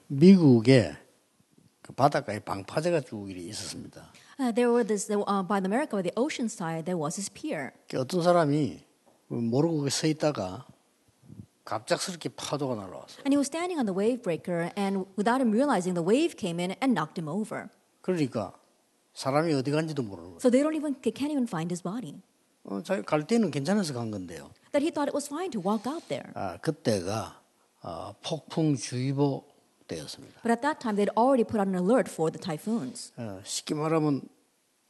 미국에 그 바닷가에 방파제가 쭉 이리 있었습니다. There were this by the America, by the ocean side, there was this pier. 어떤 사람이 모르고 거기 서 있다가 갑작스럽게 파도가 날아왔어요. And he was standing on the wave breaker, and without him realizing, the wave came in and knocked him over. 그러니까 사람이 어디 간지도 모르는 거예요. So they can't even find his body. 자기 갈 때는 괜찮아서 간 건데요. That he thought it was fine to walk out there. 그때가 폭풍주의보 때였습니다. But at that time, they'd already put out an alert for the typhoons. 쉽게 말하면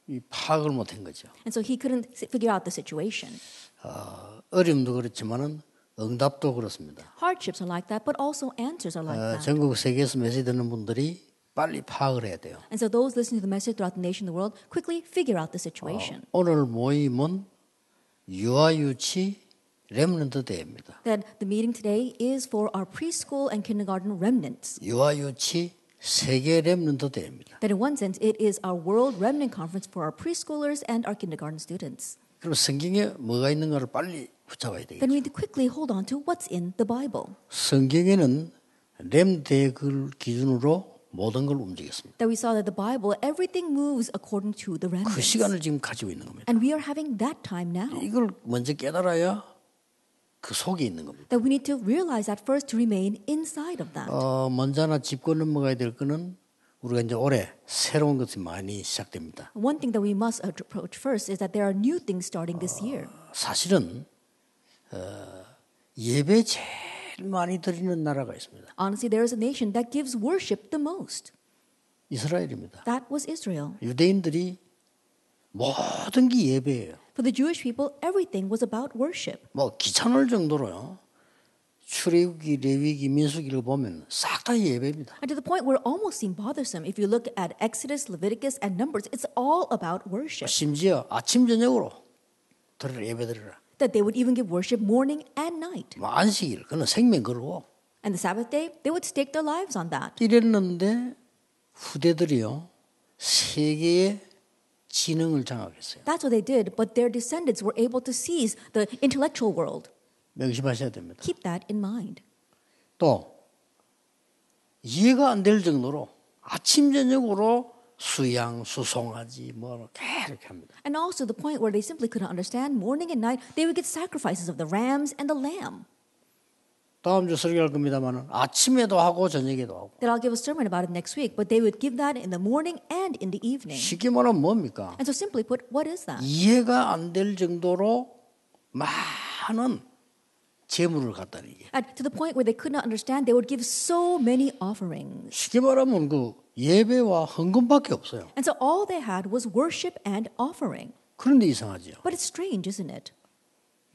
이 파악을 못한 거죠. And so he couldn't figure out the situation. 어려움도 그렇지만은 응답도 그렇습니다. Hardships are like that, but also answers are like that. 전국 세계에서 메시지 듣는 분들이 빨리 파악을 해야 돼요. And so those listening to the message throughout the nation, the world, quickly figure out the situation. 오늘 모임은 유아유치 렘넌트 대회입니다. That the meeting today is for our preschool and kindergarten remnants. 유아유치 세계 렘넌트 대회입니다. That in one sense, it is our World Remnant Conference for our preschoolers and our kindergarten students. 그럼 성경에 뭐가 있는가를 빨리 붙잡아야 되겠죠. Then we need to quickly hold on to what's in the Bible. 성경에는 렘 대회를 기준으로 모든 걸 움직였습니다. That we saw that the Bible, everything moves according to the 그 remnants. 시간을 지금 가지고 있는 겁니다. And we are having that time now. 이걸 먼저 깨달아야 그 속에 있는 겁니다. That we need to realize that first to remain inside of that. 먼저 하나 짚고 넘어가야 될 거는 우리가 이제 올해 새로운 것이 많이 시작됩니다. One thing that we must approach first is that there are new things starting this year. 사실은 예배 제일 많이 드리는 나라가 있습니다. Honestly, there is a nation that gives worship the most. 이스라엘입니다. That was Israel. 유대인들이 모든 게 예배예요. For the Jewish people, everything was about worship. 뭐 귀찮을 정도로요. 출애굽기, 레위기, 민수기를 보면 싹 다 예배입니다. And to the point where it almost seemed bothersome. If you look at Exodus, Leviticus, and Numbers, it's all about worship. 심지어 아침 저녁으로 드리라 예배 드리라. That they would even give worship morning and night. 뭐 안식일 그는 생명 걸고. And the Sabbath day, they would stake their lives on that. 이랬는데 후대들이요 세계의 지능을 장악했어요. That's what they did, but their descendants were able to seize the intellectual world. 명심하셔야 됩니다. Keep that in mind. 또 이해가 안 될 정도로 아침 저녁으로 수양, 수송아지 뭐 이렇게 합니다. And also the point where they simply couldn't understand, morning and night, they would get sacrifices of the rams and the lamb. 다음 주 설교할 겁니다만 아침에도 하고 저녁에도 하고. That I'll give a sermon about it next week, but they would give that in the morning and in the evening. 쉽게 말하면 뭡니까? And so simply put, what is that? 이해가 안 될 정도로 많은 재물을 갖다는 게. And to the point where they could not understand, they would give so many offerings. 쉽게 말하면 그 예배와 헌금밖에 없어요. And so all they had was worship and offering. 그런데 이상하죠. But it's strange, isn't it?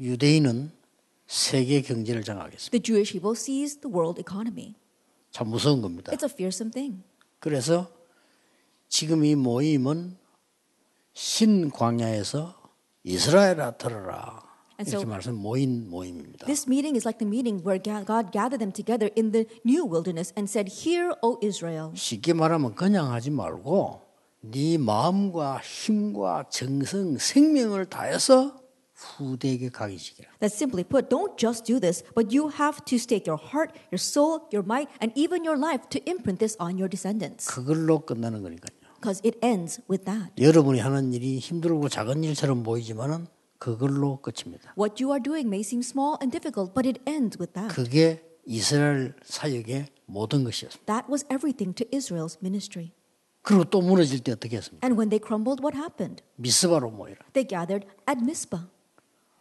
유대인은 세계 경제를 장악했습니다. The Jewish people seized the world economy. 참 무서운 겁니다. It's a fearsome thing. 그래서 지금 이 모임은 신광야에서 이스라엘아 들어라 이렇게 말씀 모임입니다. This meeting is like the meeting where God gathered them together in the new wilderness and said, "Hear, O Israel." 쉽게 말하면 그냥 하지 말고 네 마음과 힘과 정성, 생명을 다해서 후대에게 가기시키라. That simply put, don't just do this, but you have to stake your heart, your soul, your might, and even your life to imprint this on your descendants. 그걸로 끝나는 거니까요. Because it ends with that. 여러분이 하는 일이 힘들고 작은 일처럼 보이지만은 그걸로 끝입니다. What you are doing may seem small and difficult, but it ends with that. 그게 이스라엘 사역의 모든 것이었습니다. That was everything to Israel's ministry. 그리고 또 무너질 때 어떻게 했습니까? And when they crumbled, what happened? 미스바로 모이라. They gathered at Mizpah.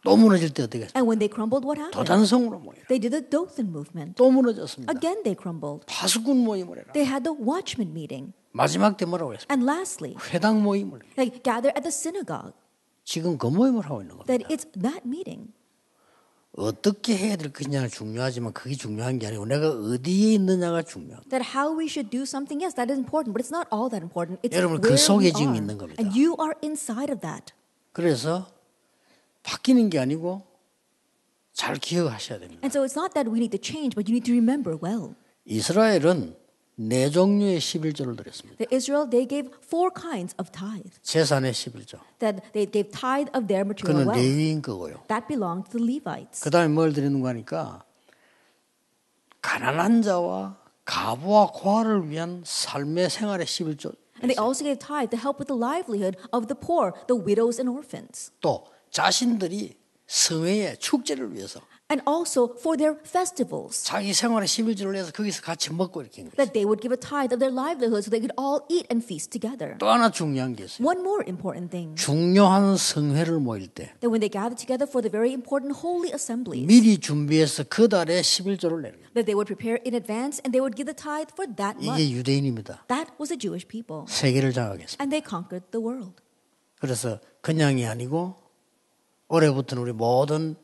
또 무너질 때 어떻게 했습니까? And when they crumbled, what happened? 도단성으로 모이라. They did the Dothan movement. 또 무너졌습니다. Again, they crumbled. 파수꾼 모임을 해라. They had the watchman meeting. 마지막 때 뭐라고 했습니까? And lastly, 회당 모임을. they gather at the synagogue. 지금 그 모임을 하고 있는 겁니다. That it's that meeting. 어떻게 해야 될 것이냐가 중요하지만 그게 중요한 게 아니고 내가 어디에 있느냐가 중요합니다. That how we should do something, yes, that is important, but it's not all that important. It's 여러분, where 그 속에 we 지금 are. 있는 겁니다. And you are inside of that. 그래서 바뀌는 게 아니고 잘 기억하셔야 됩니다. And so it's not that we need to change, but you need to remember well. 이스라엘은 네 종류의 11조를 드렸습니다. That Israel, they gave 4 kinds of tithe. 재산의 11조. That they gave tithe of their material 그는 wealth. 레위인 거고요. That belonged to the Levites. 그 다음에 뭘 드리는 거 하니까 가난한 자와 가부와 고아를 위한 삶의 생활의 11조. And they also gave tithe to help with the livelihood of the poor, the widows and orphans. 또 자신들이 성회의 축제를 위해서 And also for their festivals, 자기 생활의 11조를 내서 거기서 같이 먹고 이렇게 한 거예요. that they would give a tithe of their livelihood so they could all eat and feast together. 또 하나 중요한 게 있어요. One more important thing, 중요한 성회를 모일 때 that when they gathered together for the very important holy assemblies, 미리 준비해서 그 달에 11조를 내는 거예요. that they would prepare in advance and they would give the tithe for that month. 이게 유대인입니다. That was the Jewish people. 세계를 장악했습니다. And they conquered the world. 그래서 그냥이 아니고 올해부터는 우리 모든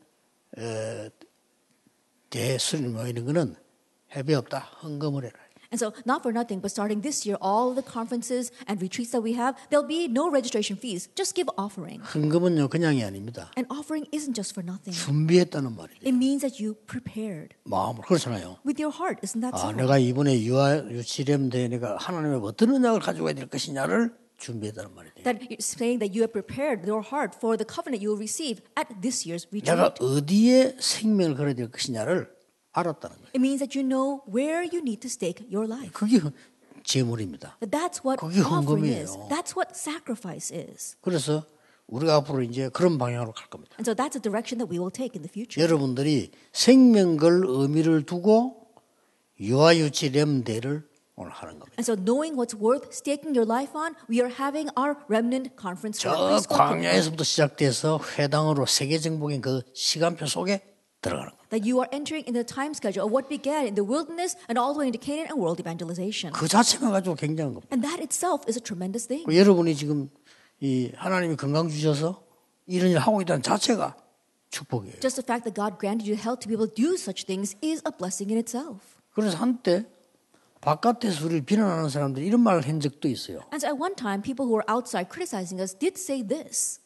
대수를 모이는 거는 해배 없다. 헌금을 해라. And so, not for nothing, but starting this year, all the conferences and retreats that we have, there'll be no registration fees. Just give offering. 헌금은요 그냥이 아닙니다. And offering isn't just for nothing. 준비했다는 말이에요. It means that you prepared 마음으로 그렇잖아요. with your heart. Isn't that so? 내가 이번에 유치렘대에 내가 하나님의 어떤 은약을 가지고 가야 될 것이냐를 준비했다는 말이에요. That you're saying that you have prepared your heart for the covenant you will receive at this year's 내가 retreat. 어디에 생명을 걸어야 될 것이냐를 알았다는 거예요. It means that you know where you need to stake your life. 그게 제물입니다. But that's what 그게 offering is. 헌금이에요. That's what sacrifice is. 그래서 우리가 앞으로 이제 그런 방향으로 갈 겁니다. And so that's a direction that we will take in the future. 여러분들이 생명 걸 의미를 두고 유아유치렘대를 오늘 하는 겁니다. And so knowing what's worth staking your life on, we are having our remnant conference for 저 preschool children. 광야에서부터 시작돼서 회당으로 세계 정복인 그 시간표 속에 들어가는 겁니다. That you are entering in the time schedule of what began in the wilderness and all the way into Canaan and world evangelization. 그 자체가 가지고 굉장한 겁니다. And that itself is a tremendous thing. 여러분이 지금 이 하나님이 건강 주셔서 이런 일 하고 있다는 자체가 축복이에요. Just the fact that God granted you health to be able to do such things is a blessing in itself. 그래서 한때 바깥에서 우리를 비난하는 사람들이 이런 말을 한 적도 있어요. And so at one time, people who were outside criticizing us did say this.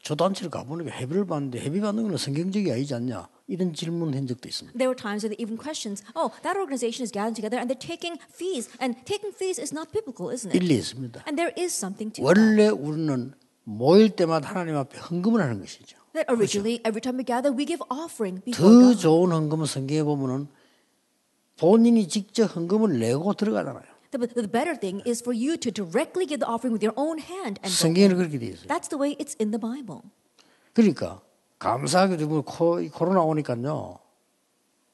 저 단체를 가보니까 회비를 받는데 회비 받는 건 성경적이 아니지 않냐? 이런 질문을 한 적도 있습니다. There were times where they even questions, oh, that organization is gathering together and they're taking fees. And taking fees is not biblical, isn't it? 일리 있습니다. And there is something to that. 원래 우리는 모일 때마다 하나님 앞에 헌금을 하는 것이죠. That originally, every time we gather, we give offering before 더 God. 좋은 헌금은 성경에 보면은 본인이 직접 헌금을 내고 들어가잖아요. The better thing is for you to directly give the offering with your own hand and go. 성경에는 그렇게 돼 있어요. That's the way it's in the Bible. 그러니까 감사하게도 코로나 오니까요.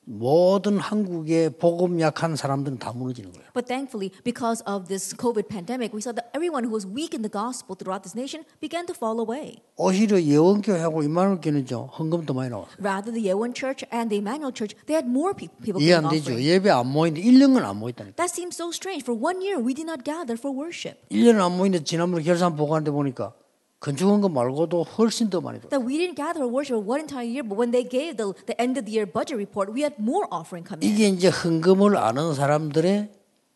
모든 한국의 복음 약한 사람들은 다 무너지는 거예요. But thankfully, because of this COVID pandemic, we saw that everyone who was weak in the gospel throughout this nation began to fall away. 오히려 예원교회하고 임마누엘 교회는요. 헌금 더 많이 나왔어요. Rather, the Yewon Church and the Emmanuel Church, they had more people 이해 giving 안 되죠. offering. 예배 안 모이는데 1년은 안 모였다니까. That seems so strange. For 1 year, we did not gather for worship. 1년은 안 모이는데 지난번에 결산 보고하는데 보니까 건축헌금 말고도 훨씬 더 많이 들어요. That we didn't gather for worship for 1 entire year, but when they gave the end of the year budget report, we had more offering come in. 이게 이제 헌금을 아는 사람들의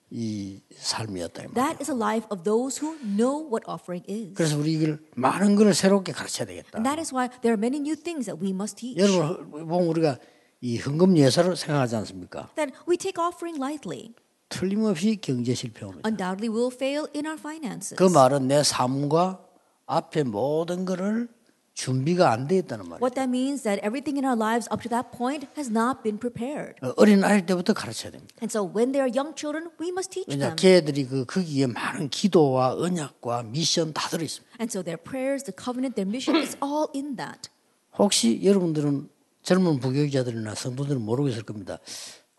이 삶이었다. 이 말이에요. That is a life of those who know what offering is. 그래서 우리 이걸 많은 걸 새롭게 가르쳐야 되겠다. And that is why there are many new things that we must teach. 여러분 보면 우리가 이 헌금 예사를 생각하지 않습니까? That we take offering lightly. 틀림없이 경제 실패입니다. Undoubtedly, we will fail in our finances. 그 말은 내 삶과 앞에 모든 것을 준비가 안 돼 있다는 말이에요. What that means that everything in our lives up to that point has not been prepared. 어린 아이일 때부터 가르쳐야 됩니다. And so when they are young children, we must teach 왜냐, them. 걔들이 거기에 많은 기도와 언약과 미션 다 들어 있습니다. And so their prayers, the covenant, their mission is all in that. 혹시 여러분들은 젊은 부교육자들이나 성도들은 모르고 있을 겁니다.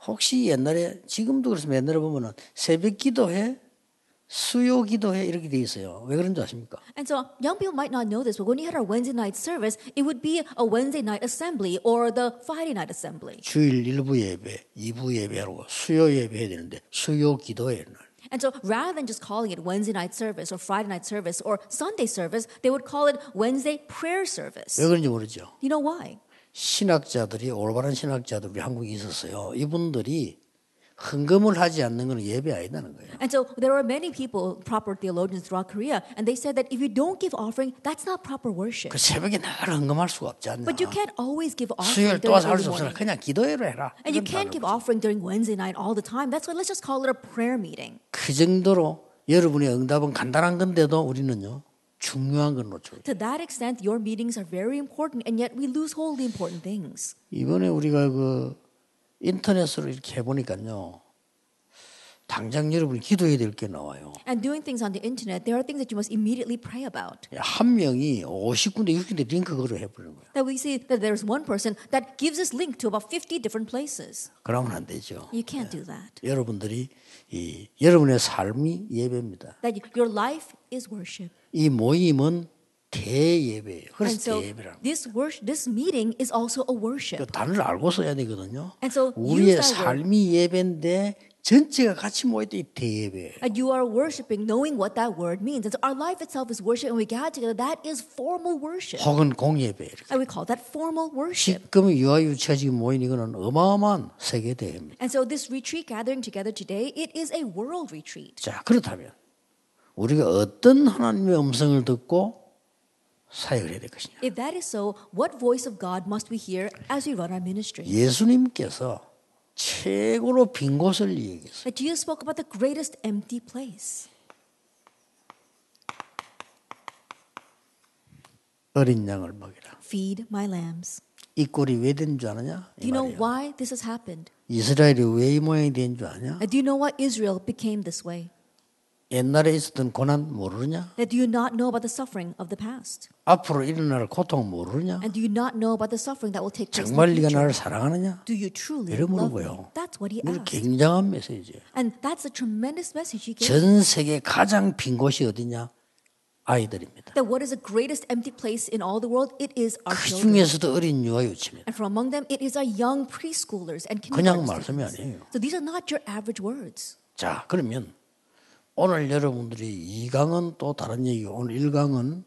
혹시 옛날에 지금도 그렇지만 옛날에 보면은 새벽 기도회, 수요 기도회 이렇게 돼 있어요. 왜 그런지 아십니까? And so young people might not know this, but when you had our Wednesday night service, it would be a Wednesday night assembly or the Friday night assembly. 주일 1부 예배, 2부 예배하고 수요 예배 해야 되는데 수요 기도회 날. And so rather than just calling it Wednesday night service or Friday night service or Sunday service, they would call it Wednesday prayer service. 왜 그런지 모르죠. You know why? 신학자들이 올바른 신학자들이 한국에 있었어요. 이분들이 헌금을 하지 않는 건 예배 아니다는 거예요. And so there are many people, proper theologians throughout Korea, and they said that if you don't give offering, that's not proper worship. 그 새벽에 늘 헌금할 수가 없지 않냐. But you can't always give 수요일 offering 또 와서 할 during 수 없으나 early morning. 그냥 기도회로 해라. And you 이런 can't 말을 give offering during Wednesday night all the time. That's why let's just call it a prayer meeting. 그 정도로 여러분의 응답은 간단한 건데도 우리는요 중요한 건 놓쳐요. To that extent, your meetings are very important, and yet we lose hold of the important things. 이번에 우리가 그 인터넷으로 이렇게 해보니까요 당장 여러분이 기도해야 될 게 나와요. And doing things on the internet, there are things that you must immediately pray about. 한 명이 50군데 60군데 링크 걸어 해버리는 거예요. That we see that there's one person that gives us link to about 50 different places. 그러면 안 되죠. You can't do that. 여러분들이 여러분의 삶이 예배입니다. That your life is worship. 이 모임은 대예배예요. And 그래서 so 대예배라는 this meeting is also a worship. 그 단어를 알고 써야 되거든요. And so 우리의 use that word. 삶이 예배인데 전체가 같이 모였다 이 대예배예요. And you are worshiping, knowing what that word means. And so our life itself is worship, and we gather together. That is formal worship. 혹은 공예배. And we call that formal worship. 지금 유아유치가 지금 모인 이거는 어마어마한 세계 대회입니다. And so this retreat gathering together today, it is a world retreat. 자, 그렇다면 우리가 어떤 하나님의 음성을 듣고 사역을 해야 될 것이냐? If that is so, what voice of God must we hear as we run our ministry? 예수님께서 최고로 빈 곳을 얘기했어요. That Jesus spoke about the greatest empty place. 어린 양을 먹이라. Feed my lambs. 이 꼴이 왜 된 줄 아느냐? Do you know why this has happened? 이스라엘이 왜 이 모양이 된 줄 아냐? Do you know why Israel became this way? 옛날에 있었던 고난 모르냐? Do you not know about the suffering of the past? 앞으로 일어날 고통 모르냐? And do you not know about the suffering that will take place in 정말 the 네가 future? 나를 사랑하느냐? Do you truly 이런 love 거예요. me? That's what he 이건 asked. 굉장한 메시지예요. And that's a tremendous message he gave. 전 세계 가장 빈 곳이 어디냐? 아이들입니다. That what is the greatest empty place in all the world? It is our 그 children. 중에서도 어린 유아유치입니다. And from among them, it is our young preschoolers and 그냥 kindergarten 말씀이 students. 아니에요. So these are not your average words. 자, 그러면 오늘 여러분들이 2강은 또 다른 얘기고 오늘 1강은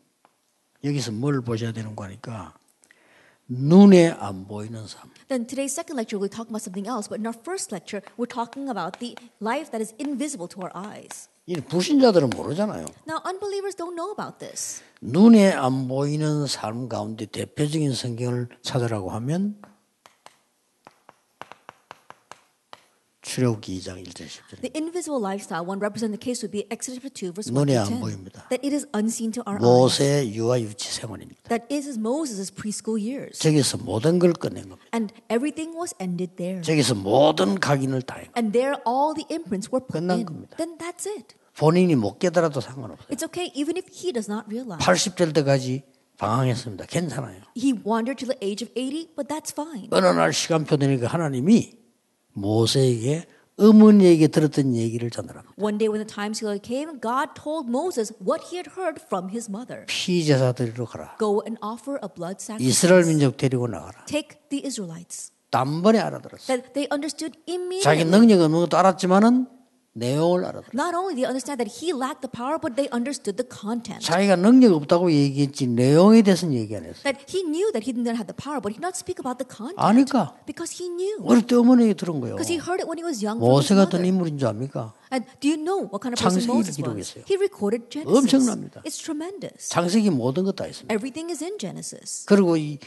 여기서 뭘 보셔야 되는 거니까 눈에 안 보이는 삶. Then today's second lecture, we'll talk about something else. But in our first lecture, we're talking about the life that is invisible to our eyes. 이 불신자들은 모르잖아요. Now, unbelievers don't know about this. 눈에 안 보이는 삶 가운데 대표적인 성경을 찾으라고 하면 출애굽기 2장 1절 10절. The invisible lifestyle, one represent the case would be Exodus 2, verse 1 눈에 to 안 10. 보입니다. That it is unseen to our eyes. 모세 유아유치 생활입니다. That is Moses' preschool years. 저기서 모든 걸 꺼낸 겁니다. And everything was ended there. 저기서 모든 각인을 다 한 겁니다. And there all the imprints were put 끝난 in. 겁니다. Then that's it. 본인이 못 깨달아도 상관없어요. It's okay even if he does not realize. 80될 때까지 방황했습니다. 괜찮아요. He wandered till the age of 80, but that's fine. 어느 날 시간표 되니까 하나님이 모세에게 어머니에게 들었던 얘기를 전달합니다. One day when the time scale came, God told Moses what he had heard from his mother. 피제사 드리러 가라. Go and offer a blood 이스라엘 sacrifice. 민족 데리고 나가라. Take the Israelites. 단번에 알아들었어요. That they understood 자기 immediately. 능력 없는 것도 알았지만은 내용을 알아들었어요. Not only they understand that he lacked the power, but they understood the content. 자기가 능력 없다고 얘기했지 내용에 대해서는 얘기 안 했어요. That he knew that he didn't have the power, but he did not speak about the content. 아니까 Because he knew. 어릴 때 어머니에게 들은 거예요. Because he heard it when he was young from his 모세 같은 mother. 인물인 줄 압니까? And do you know what kind of person 창세기를 Moses was? 기록했어요. He recorded Genesis. 엄청납니다. It's tremendous. 창세기 모든 것 다 있습니다. Everything is in Genesis. 그리고 이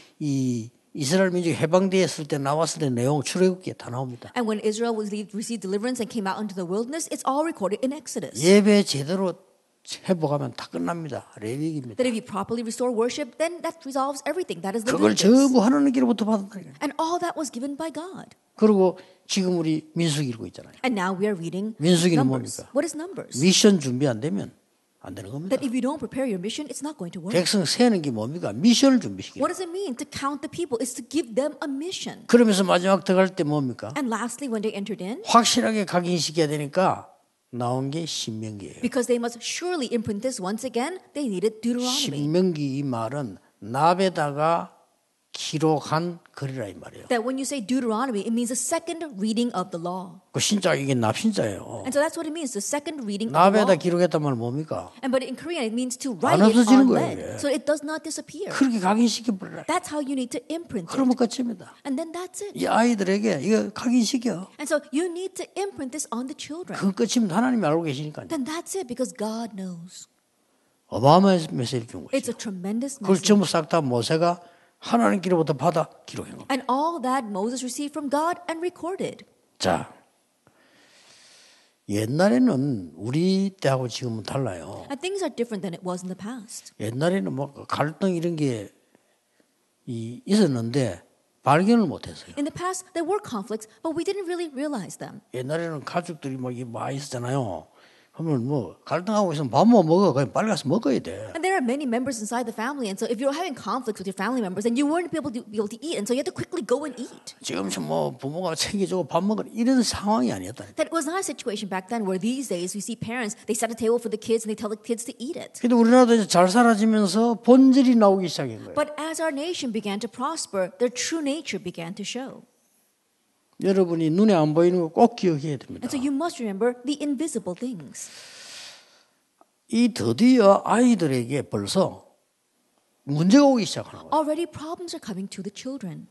이스라엘 민족이 해방되었을 때 나왔을 때 내용 출애굽기에 다 나옵니다. And when Israel received deliverance and came out into the wilderness, it's all recorded in Exodus. 예배 제대로 회복하면 다 끝납니다. 레위기입니다. That if you properly restore worship, then that resolves everything. That is 그걸 Leviticus. 전부 하나님께로부터 받았다니까요. And all that was given by God. 그리고 지금 우리 민수기 읽고 있잖아요. And now we are reading 민수기는 Numbers. 뭡니까? What is Numbers? 미션 준비 안 되면 안 되는 겁니다. That if you don't prepare your mission, it's not going to work. 백성 세는 게 뭡니까? 미션을 준비시키는. What does it mean to count the people? It's to give them a mission. 그러면서 마지막 들어갈 때 뭡니까? And lastly, when they entered in, 확실하게 각인시켜야 되니까 나온 게 신명기예요. because they must surely imprint this once again, they needed Deuteronomy. 신명기 이 말은 납에다가 기록한 글이라 이 말이에요. That when you say Deuteronomy, it means the second reading of the law. 그 신자 이게 납신자예요. And so that's what it means, the second reading of the 납에다 law. 기록했단 말 뭡니까? And but in Korean, it means to write 안 it 없어지는 on 거예요, lead, 이게. so it does not disappear. 그렇게 각인시켜 버려라. That's how you need to imprint 그러면 it. 끝입니다. And then that's it. 이 아이들에게 이거 각인시켜. And so you need to imprint this on the children. 그 끝이면 하나님이 알고 계시니까요. Then that's it, because God knows. 어마어마한 메시지를 준 거죠. It's a tremendous 그걸 message. 전부 싹 다 모세가 하나님께로부터 받아 기록한 겁니다. And all that Moses received from God and recorded. 자, 옛날에는 우리 때하고 지금은 달라요. And things are different than it was in the past. 옛날에는 뭐 갈등 이런 게 있었는데 발견을 못했어요. In the past, there were conflicts, but we didn't really realize them. 옛날에는 가족들이 막 많이 있었잖아요. 그러면 뭐 갈등하고 있으면 밥 못 먹어. 그냥 빨리 가서 먹어야 돼. And there are many members inside the family, and so if you're having conflicts with your family members, then you weren't able to eat, and so you had to quickly go and eat. 지금 뭐 부모가 챙겨주고 밥 먹으라 이런 상황이 아니었다. That was not a situation back then where these days we see parents, they set a table for the kids and they tell the kids to eat it. 근데 우리나라도 이제 잘 살아지면서 본질이 나오기 시작한 거예요. But as our nation began to prosper, their true nature began to show. 여러분이 눈에 안 보이는 거 꼭 기억해야 됩니다. And so you must remember the invisible things. 이 드디어 아이들에게 벌써 문제가 오기 시작하는 거예요. Already problems are coming to the children.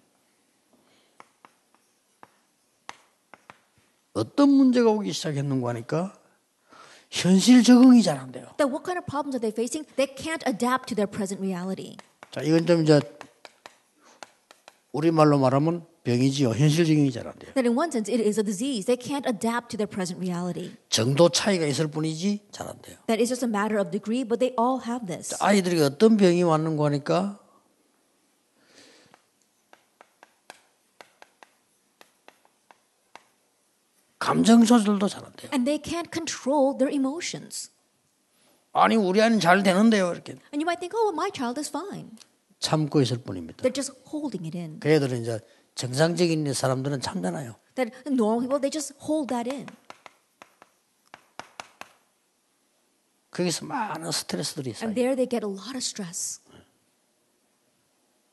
어떤 문제가 오기 시작했는가 하니까 현실 적응이 잘 안 돼요. That what kind of problems are they facing? They can't adapt to their present reality. 자, 이건 좀 이제 우리말로 말하면 병이지요. 현실 적응이 잘 안 돼요. That in one sense it is a disease. They can't adapt to their present reality. 정도 차이가 있을 뿐이지 잘 안 돼요. That is just a matter of degree, but they all have this. 아이들이 어떤 병이 왔는가 하니까 감정 조절도 잘 안 돼요. And they can't control their emotions. 아니 우리 아이는 잘 되는데요. 이렇게 And you might think, oh, well, my child is fine. 참고 있을 뿐입니다. They're just holding it in. 그 애들은 이제 정상적인 사람들은 참잖아요. That normal people, they just hold that in. 거기서 많은 스트레스들이 있어요. And there they get a lot of stress.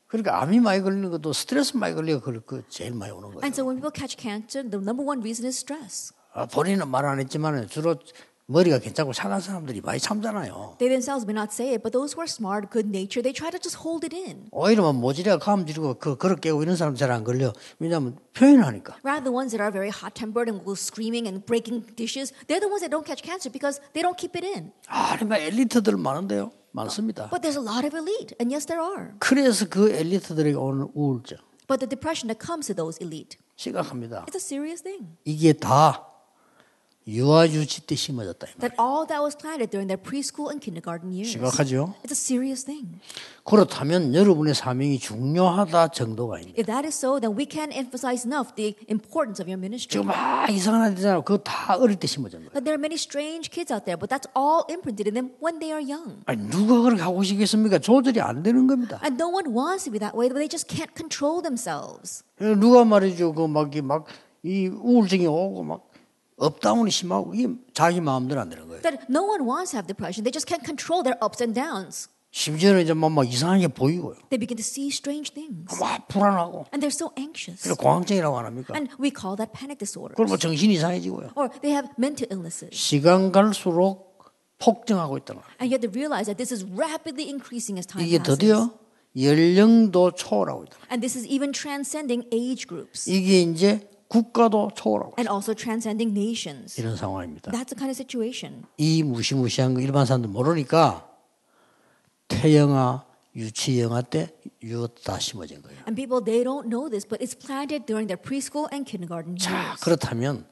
그러니까 암이 많이 걸리는 것도 스트레스 많이 걸리고 그 제일 많이 오는 거예요. And so when people catch cancer, the number one reason is stress. 본인은 말 안 했지만 주로 머리가 괜찮고 착한 사람들이 많이 참잖아요. They themselves may not say it, but those who are smart, good natured, they try to just hold it in. 오히려 모지리가 감 지르고 그릇 깨고 이런 사람 잘 안 걸려. 왜냐하면 표현하니까. Rather, the ones that are very hot-tempered and go screaming and breaking dishes, they're the ones that don't catch cancer because they don't keep it in. 아니 엘리트들 많은데요. 많습니다. But there's a lot of elite, and yes, there are. 그래서 그 엘리트들에게 오는 우울증 But the depression that comes to those elite, 심각합니다. it's a serious thing. 이게 다 유아 유치 때 심어졌다. That all that was planted during their preschool and kindergarten years. 심각하죠. It's a serious thing. 그렇다면 여러분의 사명이 중요하다 정도가 있네. If that is so, then we can't emphasize enough the importance of your ministry. 지금 막 이상한 애들잖아요. 그거 다 어릴 때 심어진 거예요. But there are many strange kids out there, but that's all imprinted in them when they are young. 아니 누가 그렇게 하고 싶겠습니까? 조절이 안 되는 겁니다. And no one wants to be that way, but they just can't control themselves. 누가 말이죠. 이 우울증이 오고 막 업다운이 심하고 이게 자기 마음대로 안 되는 거예요. That no one wants to have depression. They just can't control their ups and downs. 심지어는 이제 막 이상하게 보이고요. They begin to see strange things. 막 불안하고. And they're so anxious. 그래서 공황증이라고 안 합니까? And we call that panic disorder. 그리고 정신이 이상해지고요. Or they have mental illnesses. 시간 갈수록 폭증하고 있다는 거예요. And you have to realize that this is rapidly increasing as time 이게 passes. 드디어 연령도 초월하고 있다. And this is even transcending age groups. 이게 이제 국가도 초월하고 And also transcending nations. 이런 상황입니다. That's the kind of situation. 이 무시무시한 거 일반 사람들 모르니까 태영아 유치영아 때 다 심어진 거예요. And people, they don't know this, but it's planted during their preschool and kindergarten 자, years. 그렇다면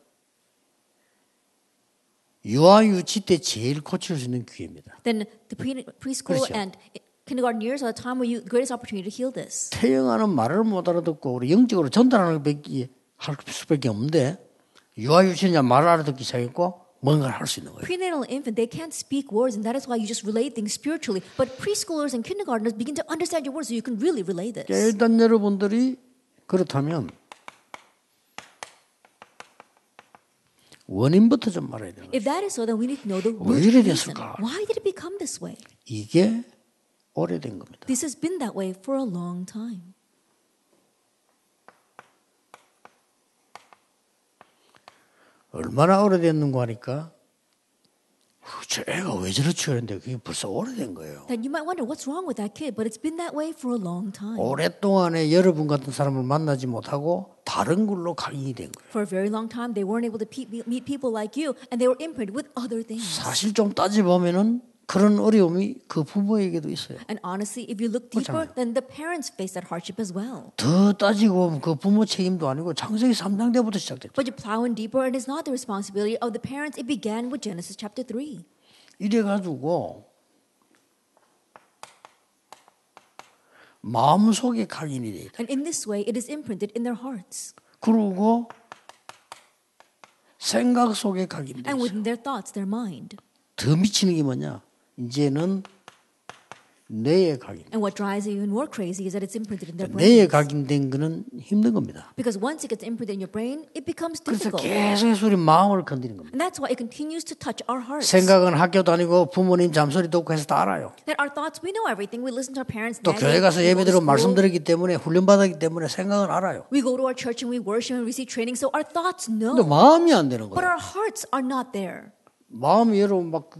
유아 유치 때 제일 고칠 수 있는 기회입니다. Then the preschool 그렇죠. and kindergarten years are the time where you the greatest opportunity to heal this. 태영아는 말을 못 알아듣고 우리 영적으로 전달하는 것밖에 할 수밖에 없는데 유아 유치는 말을 알아듣기 시작했고 뭔가를 할 수 있는 거예요. Prenatal infant, they can't speak words, and that is why you just relate things spiritually. But preschoolers and kindergartners begin to understand your words, so you can really relay this. 일단 여러분들이 그렇다면 원인부터 좀 말해야 되는 거예요. If that is so, then we need to know the 왜 root 이래 reason. 됐을까? Why did it become this way? 이게 오래된 겁니다. This has been that way for a long time. 얼마나 오래됐는가 하니까 저 애가 왜 저렇지 그랬는데 그게 벌써 오래된 거예요. Then you might wonder what's wrong with that kid, but it's been that way for a long time. 오랫동안에 여러분 같은 사람을 만나지 못하고 다른 걸로 각인이 된 거예요. For a very long time, they weren't able to meet people like you, and they were imprinted with other things. 사실 좀 따져보면은 그런 어려움이 그 부모에게도 있어요. And honestly, if you look deeper, then the parents face that hardship as well. 더 따지고 보면 그 부모 책임도 아니고 창세기 3장 때부터 시작됐죠. But you plow in deeper, and it's not the responsibility of the parents. It began with Genesis chapter 3. 이래가지고 마음속에 각인이 돼 있다. And in this way, it is imprinted in their hearts. 그리고 생각 속에 각인돼 And 있어요. within their thoughts, their mind. 더 미치는 게 뭐냐? 이제는 뇌에 각인. And what drives it even more crazy is that it's imprinted in their 뇌에 brains. 각인된 거는 힘든 겁니다. Because once it gets imprinted in your brain, it becomes 그래서 difficult. 계속 우리 마음을 건드리는 겁니다. And that's why it continues to touch our hearts. 생각은 학교 다니고 부모님 잠소리 듣고 해서 다 알아요. That our thoughts, we know everything. We listen to our parents. 또 교회 가서 예배 드리고 말씀 들었기 때문에 훈련받았기 때문에 생각은 알아요. We go to our church and we worship and receive training, so our thoughts 근데 know. 마음이 안 되는 But 거예요. our hearts are not there. 마음이 여러분 막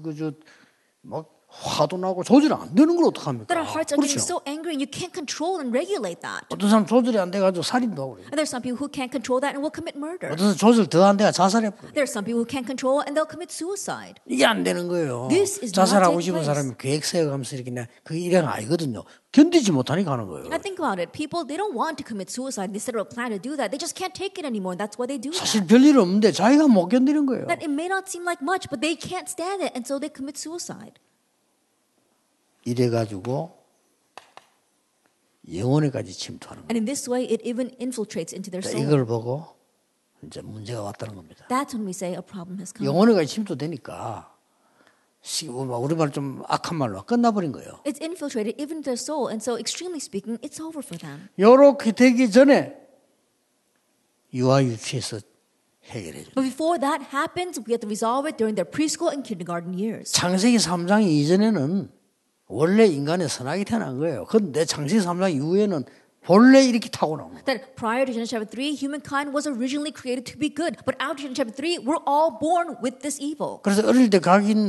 화도 나고 조절이 안 되는 걸 어떡합니까? That our hearts are getting 그렇죠. so angry and you can't control and regulate that. 어떤 사람 조절이 안 돼가지고 살인도 하고 그래요. And there's some people who can't control that and will commit murder. 어떤 사람 조절 더 안 돼가 자살해버려요. There's some people who can't control and they'll commit suicide. 이게 안 되는 거예요. This is not 자살하고 taking 싶은 place. 사람이 계획 세워가면서 이렇게 그게 일은 아니거든요. 견디지 못하니까 하는 거예요. And think about it. People, they don't want to commit suicide. They set up a plan to do that. They just can't take it anymore. And that's why they do 사실 that. 별일 없는데 자기가 못 견디는 거예요. That it may not seem like much, but they can't stand it. And so they commit suicide. 이래가지고 영혼에까지 침투하는 거예요. And in this way, it even infiltrates into their soul. 이걸 보고 이제 문제가 왔다는 겁니다. That's when we say a problem has come. 영혼에까지 침투되니까 우리말 좀 악한 말로 끝나버린 거예요. It's infiltrated even their soul. And so, extremely speaking, it's over for them. 이렇게 되기 전에 유아 유치에서 해결해 줘요. But before that happens, we have to resolve it during their preschool and kindergarten years. 창세기 3장 이전에는 원래 인간의 선악이 태어난 거예요. 그런데 창세기 3장 이후에는 본래 이렇게 타고난 거예요. That prior to Genesis chapter 3, humankind was originally created to be good. But after Genesis chapter 3, we're all born with this evil. 그래서 어릴 때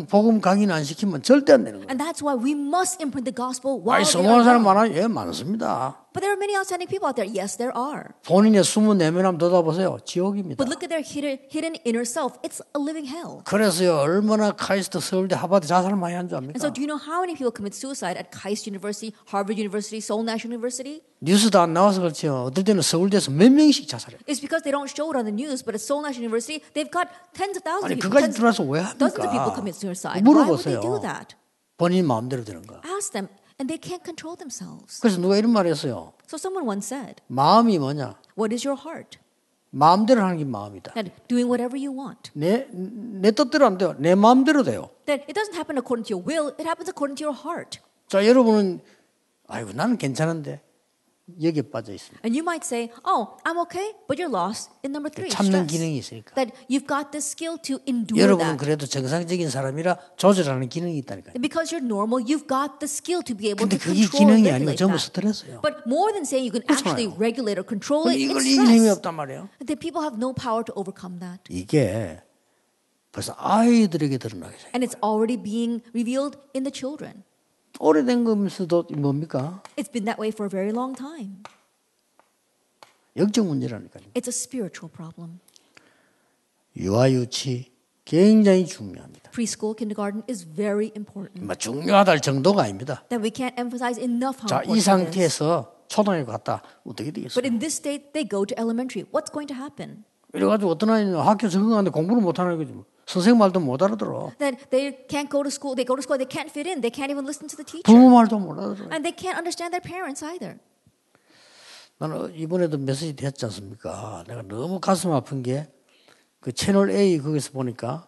복음 각인 안 시키면 절대 안 되는 거예요. And that's why we must imprint the gospel while 아니 they 성공한 are 사람 young. 많아요? 예, 많습니다. But there are many outstanding people out there. Yes, there are. 본인의 숨은 내면 한번 닫아보세요. 지옥입니다. But look at their hidden inner self. It's a living hell. 그래서요 얼마나 카이스트 서울대 하버드 자살 많이 한 줄 압니까? And so do you know how many people commit suicide at KAIST University, Harvard University, Seoul National University? 뉴스도 안 나와서 그렇죠. 어떨 때는 서울대에서 몇 명씩 자살해요. It's because they don't show it on the news, but at Seoul National University, they've got tens of thousands 아니 of people, 그까지 들어와서 왜 dozens of people 합니까? commit suicide. Why would they 물어보세요. do that? 본인 마음대로 되는 거. Ask them, and they can't control themselves. 그래서 누가 이런 말을 했어요. So someone once said, 마음이 뭐냐? what is your heart? 마음대로 하는 게 마음이다. That doing whatever you want. 내 뜻대로 안 돼요. 내 마음대로 돼요. That it doesn't happen according to your will, it happens according to your heart. 자, 여러분은 아이고 나는 괜찮은데 여기에 빠져 있습니다. And you might say, oh, I'm okay, but you're lost in number 3, 참는 stress. 기능이 있으니까. That you've got the skill to endure 여러분은 that. 그래도 정상적인 사람이라 조절하는 기능이 있다니까요. And because you're normal, you've got the skill to be able 근데 to 그게 control and 기능이 아니고 regulate 전부 that. 스트레스예요. But more than saying you can actually regulate or control it, 이걸 it's 이길 힘이 stress. 없단 말이에요. That people have no power to overcome that. 이게 벌써 아이들에게 드러나게 돼요. And it's already being revealed in the children. 오래된 거면서도 뭡니까? It's been that way for a very long time. 영적 문제라니까요. It's a spiritual problem. 유아유치 굉장히 중요합니다. Preschool, kindergarten is very important. 중요하다 할 정도가 아닙니다. That we can't emphasize enough how 자, 이 important it is. 상태에서 초등학교 갔다 어떻게 But 되겠어요? in this state, they go to elementary. What's going to happen? 이래가지고 어떤 아이는 학교 적응하는데 공부를 못하는 거지. 선생님 말도 못 알아들어. That they can't go to school. They go to school, they can't fit in. They can't even listen to the teacher. 부모 말도 못 알아들어. And they can't understand their parents either. 나는 이번에도 메시지 됐지 않습니까? 내가 너무 가슴 아픈 게 그 채널 A 거기서 보니까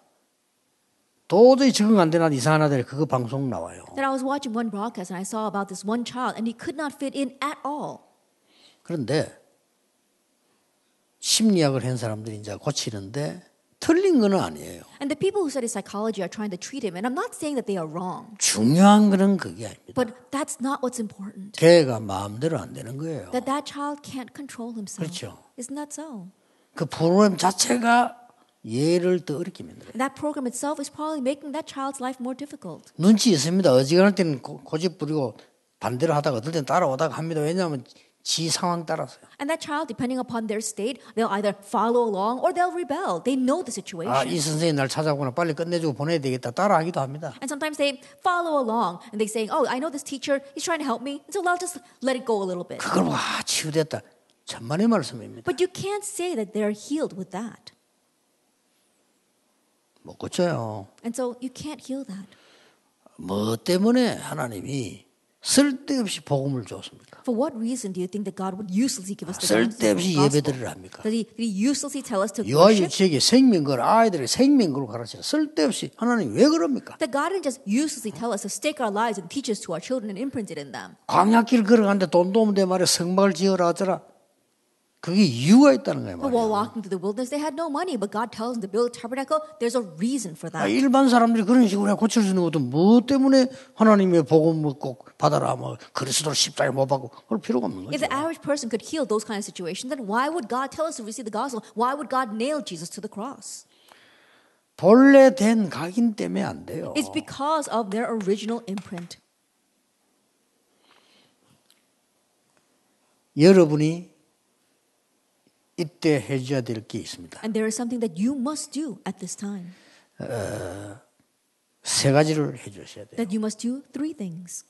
도저히 적응 안 되는 이상한 아들 그거 방송 나와요. That I was watching one broadcast and I saw about this one child and he could not fit in at all. 그런데 심리학을 한 사람들이 이제 고치는데 틀린 건 아니에요. And the people who study psychology are trying to treat him. And I'm not saying that they are wrong. 중요한 거는 그게 아닙니다. But that's not what's important. 걔가 마음대로 안 되는 거예요. That child can't control himself. 그렇죠. Isn't that so? 그 프로그램 자체가 얘를 더 어렵게 만들어요. That program itself is probably making that child's life more difficult. 눈치 있습니다. 어지간할 때는 고집 부리고 반대로 하다가 어떨 때는 따라오다가 합니다. 왜냐하면 지 상황 따라서요. And that child, depending upon their state, they'll either follow along or they'll rebel. They know the situation. 아, 이 선생님 날 찾아오구나. 빨리 끝내주고 보내야 되겠다. 따라하기도 합니다. And sometimes they follow along and they say, oh, I know this teacher, he's trying to help me. And so I'll just let it go a little bit. 그걸 와 치유됐다. 천만의 말씀입니다. But you can't say that they're healed with that. 못 고쳐요. And so you can't heal that. 뭐 때문에 하나님이 쓸데없이 복음을 줬습니까? For what reason do you think that God would uselessly give us the gospel? 쓸데없이 예배드리를 합니까? Did he uselessly tell us to 여아의 worship? 유치에게 생명걸 아이들에게 생명걸을 가르치는 쓸데없이 하나님 왜 그럽니까? That God didn't just uselessly tell us to stake our lives and teach us to our children and imprint it in them. 광야길 걸어가는데 돈도 없는데 말이야 성막을 지어라 하더라. 그게 이유가 있다는 거예요. But while 말이야. walking through the wilderness, they had no money, but God tells them to build a tabernacle. There's a reason for that. 일반 사람들이 그런 식으로 고칠 수 있는 것도 뭐 때문에 하나님의 복음을 꼭 받아라 뭐 그리스도를 십자가에 못 박고 그럴 필요가 없는 If 거죠. the average person could heal those kind of situations, then why would God tell us to receive the gospel? Why would God nail Jesus to the cross? 본래 된 각인 때문에 안 돼요. It's because of their original imprint. 여러분이 이때 해줘야 될 게 있습니다. And there is something that you must do at this time. 세 가지를 해주셔야 돼요. That you must do three things.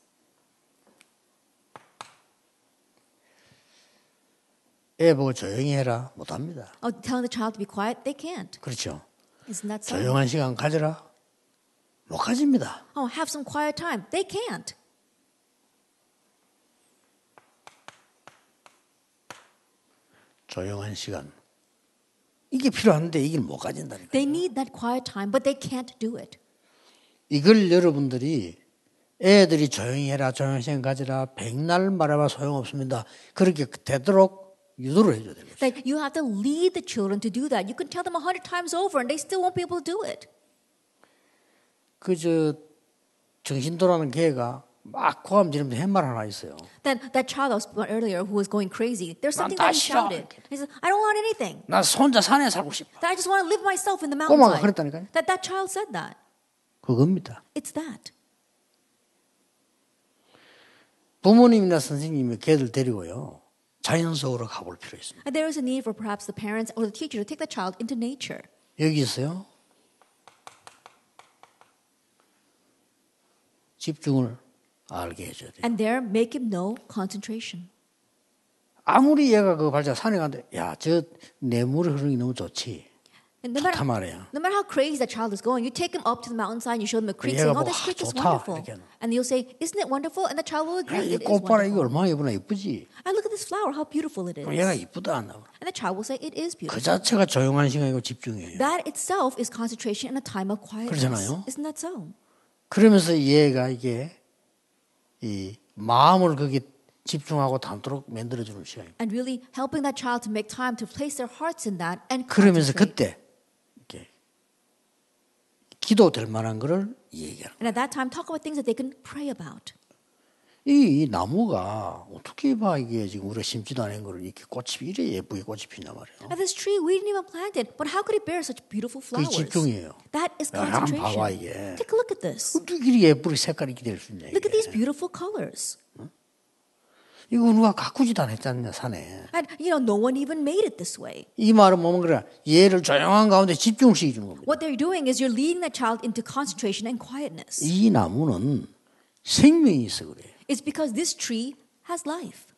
애 보고 조용히 해라 못합니다. Oh, telling the child to be quiet, they can't. 그렇죠. Isn't that so? 조용한 시간 가져라 못 가집니다. Oh, have some quiet time. They can't. 조용한 시간 이게 필요한데 이걸 못 가진다니까. They need that quiet time, but they can't do it. 이걸 여러분들이 애들이 조용히 해라 조용한 시간 가져라 백날 말해봐 소용없습니다. 그렇게 되도록 유도를 해줘야 됩니다. Like you have to lead the children to do that. You can tell them 100 times over, and they still won't be able to do it. 그저 정신도라는 개가 막 고함 지르면서 햇말 하나 있어요. That child I was talking about earlier who was going crazy, there's 난 something 다 that he 싫어. shouted. He said, I don't want anything. 나 혼자 산에 살고 싶어. That I just want to live myself in the 꼬마가 mountainside. 그랬다니까요. That child said that. 그겁니다. It's that. 부모님이나 선생님이 걔들 데리고요. 자연 속으로 가볼 필요 있습니다. And there is a need for perhaps the parents or the teacher to take the child into nature. 여기 있어요. 집중을 알게 해줘야 돼요. And there, make him know concentration. 아무리 얘가 그 발자 산에 가는데 야, 저 내물이 흐르는 게 너무 좋지. And 좋단 말이야. no matter how crazy that child is going, you take him up to the mountainside and you show them a creek, 얘가 saying, "Oh, 보고, this creek is 좋다, wonderful." 이렇게 하는. And you'll say, "Isn't it wonderful?" And the child will 야, agree, 이 "It is 꽃 봐라 이거 wonderful." 얼마나 예쁘나 예쁘지. And look at this flower, how beautiful it is. 그럼 얘가 이쁘다 안 나와. And the child will say, "It is 그 beautiful." 자체가 조용한 시간이고 집중이에요. That itself is concentration and a time of quietness. 그렇잖아요. Isn't that so? 그러면서 얘가 이게 이 마음을 거기 집중하고 담도록 만들어주는 시간입니다. And really helping that child to make time to place their hearts in that and 그러면서 concentrate. 그때 이렇게 기도될 만한 거를 얘기하는 And at that time, talk about things that they can pray about. 이 나무가 어떻게 봐 이게 지금 우리가 심지도 않은 거를 이렇게 꽃이 이래 예쁘게 꽃이 피냐 말이에요. And this tree, we didn't even plant it, but how could it bear such beautiful 그게 flowers? 집중이에요. That is 야, 한번 concentration. 봐봐 이게. Take a look at this. 어떻게 이렇게 예쁘게 색깔이 이렇게 될 수 있냐 Look at these 이게. beautiful colors. 이거 누가 가꾸지도 않았잖냐 산에. And no one even made it this way. 이 말은 뭐면 그래 얘를 조용한 가운데 집중시켜 주는 겁니다. What they're doing is you're leading the child into concentration and quietness. 이 나무는 생명이 있어 그래요. It's because this tree has life.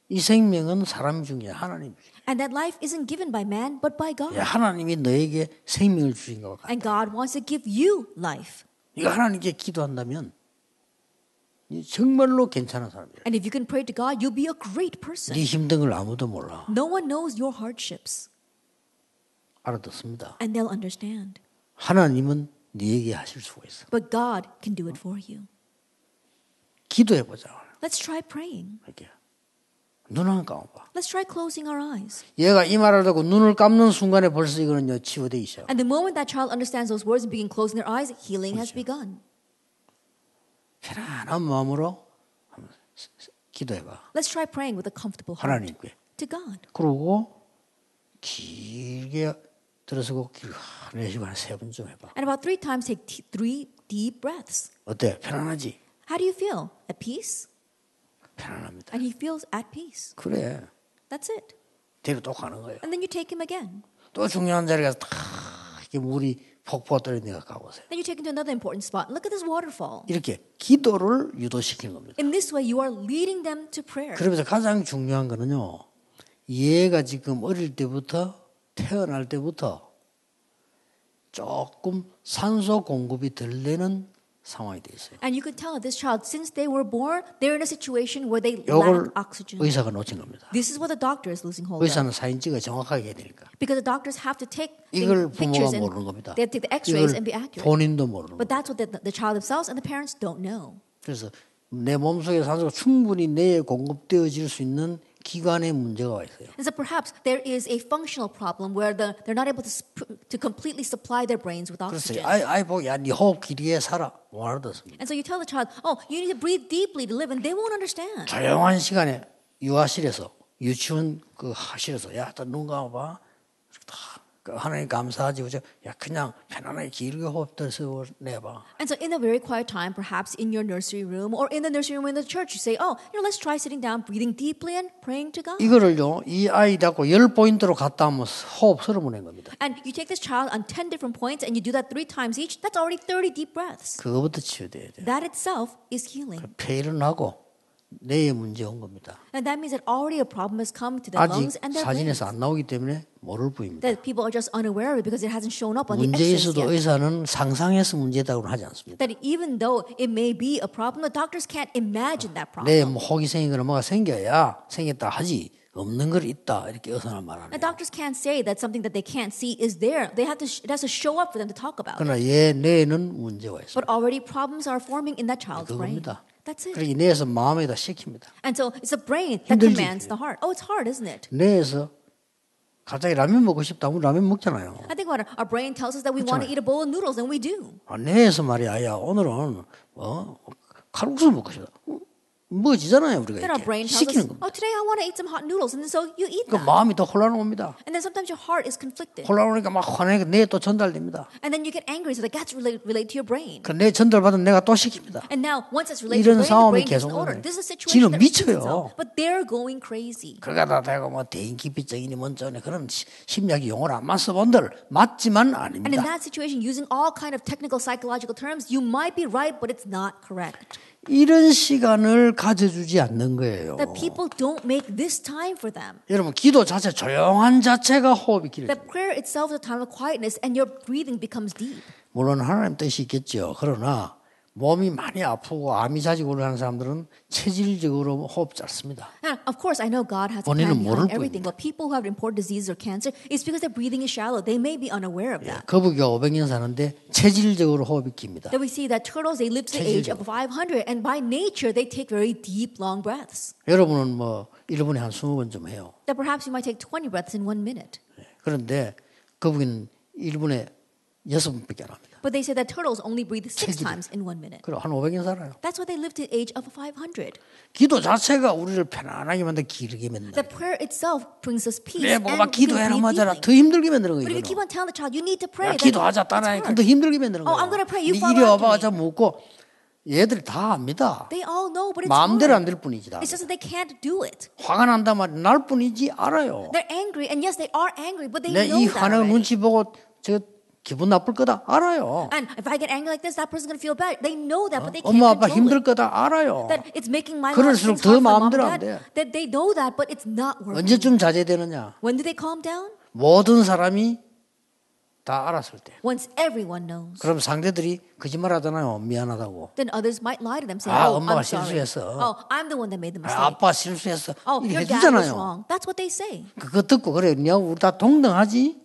이 생명은 사람 중에 하나님. And that life isn't given by man, but by God. 하나님이 너에게 생명을 주신 것 같아. And God wants to give you life. 네가 하나님께 기도한다면 정말로 괜찮은 사람이야. And if you can pray to God, you'll be a great person. 네 힘든 걸 아무도 몰라. No one knows your hardships. 알아듣습니다. And they'll understand. 하나님은 네에게 하실 수가 있어. But God can do it for you. 기도해보자. Let's try praying. 이렇게 눈 한 감아봐. Let's try closing our eyes. 얘가 이 말을 듣고 눈을 감는 순간에 벌써 이거는요 치유되기 시작. And the moment that child understands those words and begin closing their eyes, healing has begun. 편안한 마음으로 기도해봐. Let's try praying with a comfortable heart 하나님께. to God. 그러고 길게 들어서고 내쉬고 한 3번 해봐. And about 3 times take 3 deep breaths. 어때? 편안하지? How do you feel? At peace? 편안합니다. And he feels at peace. 그래. That's it. 데리고 또 가는 거예요. And then you take him again. 또 중요한 자리 가서 탁 이렇게 물이 폭포가 떨어진 데가 가보세요. Then you take him to another important spot. Look at this waterfall. 이렇게 기도를 유도시키는 겁니다. In this way, you are leading them to prayer. 그러면서 가장 중요한 거는요. 얘가 지금 어릴 때부터 태어날 때부터 조금 산소 공급이 덜 되는 상황이 돼 있어요. And you can tell this child, since they were born, they're in a situation where they 이걸 lack oxygen. 의사가 놓친 겁니다. This is what the doctor is losing hold of. 의사는 사진 찍어 정확하게 해야 되니까. Because the doctors have to take 이걸 the pictures 부모가 and 모르는 겁니다. they have to take the x-rays and be 이걸 accurate. 본인도 모르는 But 겁니다. that's what the child themselves and the parents don't know. 그래서 내 몸속에 산소가 충분히 뇌에 공급되어질 수 있는 기관에 문제가 와 있어요. And so perhaps there is a functional problem where they're not able to completely supply their brains with 그래서 oxygen. 아이 보고 야, 네 호흡 길게 살아. 못 알아듣습니다. And so you tell the child, oh, you need to breathe deeply to live, and they won't understand. 조용한 시간에 유아실에서 유치원 그 하실에서 야, 눈 감아봐. 하나님 감사하지. 야, 그냥 편안하게 길게 호흡 들여서 내봐. And so in a very quiet time, perhaps in your nursery room or in the nursery room in the church, you say, oh, let's try sitting down, breathing deeply and praying to God. 이거를요, 이 아이 잡고 10포인트로 갔다 하면 호흡 설어보낸 겁니다. And you take this child on 10 different points and you do that 3 times each, that's already 30 deep breaths. 그거부터 치유돼야 돼요. That itself is healing. 폐일은 하고 뇌에 문제 온 겁니다. And that means that already a problem has come to their 아직 lungs and their brains. 사진에서 안 나오기 때문에 모를 뿐입니다. That people are just unaware of it because it hasn't shown up on the 문제 x-rays 있어도 yet. 의사는 상상해서 문제다고는 하지 않습니다. That even though it may be a problem, the doctors can't imagine that 내 problem. 혹이 생기거나 뭐가 생겨야 생겼다 하지 없는 걸 있다 이렇게 의사는 말하네요. The doctors can't say that something that they can't see is there. It has to show up for them to talk about it. 그러나 얘 뇌에는 문제가 있어요. But already problems are forming in that child's brain. 그겁니다. That's it. 그러니까 뇌에서 마음에다 시킵니다. And so it's the brain that 힘들지. commands the heart. Oh, it's hard, isn't it? 뇌에서 갑자기 라면 먹고 싶다 하면 라면 먹잖아요. I think what our brain tells us that we want to eat a bowl of noodles, and we do. 뇌에서 말이야, 야 오늘은 칼국수 먹고 싶다. 먹어지잖아요 우리가 Then our 이렇게 brain tells us, 시키는 겁니다. oh, today I want to eat some hot noodles, and then so you eat 그 that. 마음이 더 혼란 옵니다. And then sometimes your heart is conflicted. 혼란 오니까 막 화내니까 뇌에 또 전달됩니다. And then you get angry, so that gets relate to your brain. 그 뇌 전달받은 내가 또 시킵니다. And now, once it's related to 이런 your brain, the 상황이 brain gets 계속 an order. 오네. This is a situation 지는 that repeats 미쳐요. itself. But they're going crazy. 그러다 대고 뭐 대인기피증이니 뭔저니 그런 심리학 용어를 안만 써본들 맞지만 And in 아닙니다. that situation, using all kind of technical psychological terms, you might be right, but it's not correct. 이런 시간을 가져주지 않는 거예요. That people don't make this time for them. 여러분 기도 자체 조용한 자체가 호흡이 길어요. That prayer itself is a time of quietness, and your breathing becomes deep. 물론 하나님 뜻이 있겠죠. 그러나 몸이 많이 아프고 암이 자지고 하는 사람들은 체질적으로 호흡 짧습니다. And of course, I know God has a 본인은 plan 모를 behind everything, but people who have important diseases or cancer, it's because their breathing is shallow. They may be unaware of that. 거북이가 500년 사는데 체질적으로 호흡이 깁니다. That we see that turtles, they live to the age of 500, and by nature, they take very deep, long breaths. 여러분은 뭐 1분에 한 20번 좀 해요. That perhaps you might take 20 breaths in 1 minute. 그런데 거북이는 1분에 6번밖에 안 합니다. But they say that turtles only breathe 6 체질이. times in 1 minute. 그럼 한 500년 살아요. That's why they live to the age of 500. 기도 자체가 우리를 편안하게 만들어 길게 만든다. That prayer itself brings us peace. 내 And 뭐가 we can 기도해라 breathe 맞아라 deeply. 더 힘들게 만드는 거예요. But if you keep on telling the child, you need to pray. 야, 기도하자 따라해. 그럼 더 힘들게 만드는 Oh, 거예요. I'm gonna pray. You 네 follow 이리 after 와봐 me. 자 묻고 얘들이 다 압니다. They all know, but it's 마음대로 안 hard. 될 뿐이지 다. It's just that they can't do it. 화가 난다 말이 날 뿐이지 알아요. They're angry, and yes, they are angry, but they 내 know 이 that 화난 already. 눈치 보고 저 기분 나쁠 거다 알아요. And if I get angry like this, that person's gonna feel bad. They know that, but they can't 엄마 아빠 control 힘들 it. 거다 알아요. That it's making my life 그럴수록 hard 더 for mom 마음대로 안 and 돼. dad. That they know that, but it's not working. 언제쯤 자제되느냐? When do they calm down? 모든 사람이 다 알았을 때. Once everyone knows. 그럼 상대들이 거짓말하잖아요. 미안하다고. Then others might lie to them, saying, 아, "Oh, 엄마가 I'm sorry. 실수했어. Oh, I'm the one that made the mistake. 아, 아빠 실수했어. Oh, 이렇게 your dad was 해주잖아요. wrong." That's what they say. 그거 듣고 그래, 야, 우리 다 동등하지?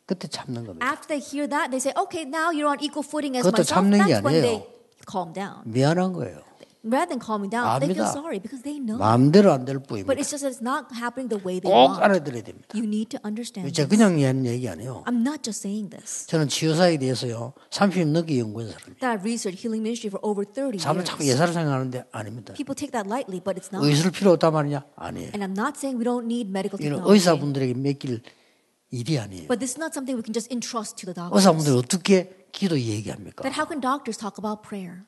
그때 참는 겁니다. After they hear that, they say, "Okay, now you're on equal footing as 그것도 myself." 참는 게 That's when 아니에요. they calm down. 미안한 거예요. Rather than calming down, they feel 압니다. sorry because they know. 마음대로 안 될 But 뿐입니다. it's just that it's not happening the way they 꼭 want. 알아들어야 됩니다. You need to understand 제가 this. 그냥 하는 얘기 아니에요. I'm not just saying this. 저는 치유사에 대해서요 30년 넘게 연구한 사람이에요. That I've researched healing ministry for over 30 사람은 자꾸 years. 예사를 생각하는데 아닙니다. People take that lightly, but it's not. 의술 필요 없단 말이냐? 아니에요. And I'm not saying we don't need medical 이는 technology. 의사분들에게 맡길 일이 아니에요. But this is not something we can just entrust to the doctors. 의사분들이 어떻게 기도 얘기합니까? That how can doctors talk about prayer?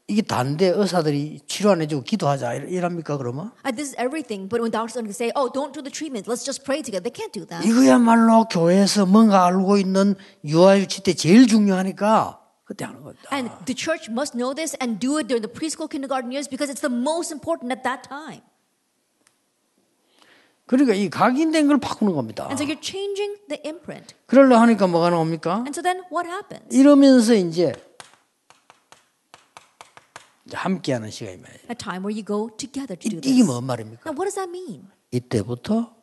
이게 단데 의사들이 치료 안 해주고 기도하자 이랍니까 그러면? This is everything. But when doctors are going to say, "Oh, don't do the treatment. Let's just pray together," they can't do that. 이거야말로 교회에서 뭔가 알고 있는 유아유치 때 제일 중요하니까 그때 하는 겁니다. And the church must know this and do it during the preschool, kindergarten years because it's the most important at that time. 그러니까 이 각인된 걸 바꾸는 겁니다. And so you're changing the imprint. 그러려 하니까 뭐가 나옵니까? And so then what happens? 이러면서 이제 함께하는 시간이 말이에요. A time where you go together to do 이게 this. 뭔 말입니까? Now, what does that mean? 이때부터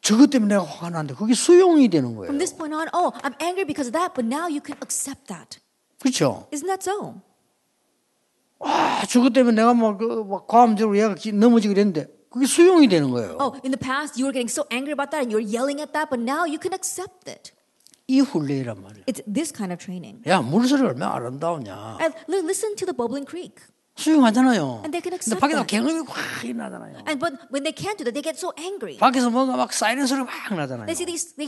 저것 때문에 내가 화가 나는데 그게 수용이 되는 거예요. From this point on, oh, I'm angry because of that, but now you can accept that. 그렇죠? Isn't that so? 저것 때문에 내가 막 과감적으로 얘가 넘어지게 됐는데 그게 수용이 되는 거예요. Oh, in the past, you were getting so angry about that and you were yelling at that, but now you can accept it. 이 훈련이란 말이에요. It's this kind of training. 야, 물소리가 얼마나 아름다우냐. And listen to the bubbling creek. 수용하잖아요. And they can 근데 accept 밖에서 that. 경험이 확 일어나잖아요. And but when they can't do that, they get so angry. 밖에서 뭔가 막 사이렌 소리가 막 나잖아요. They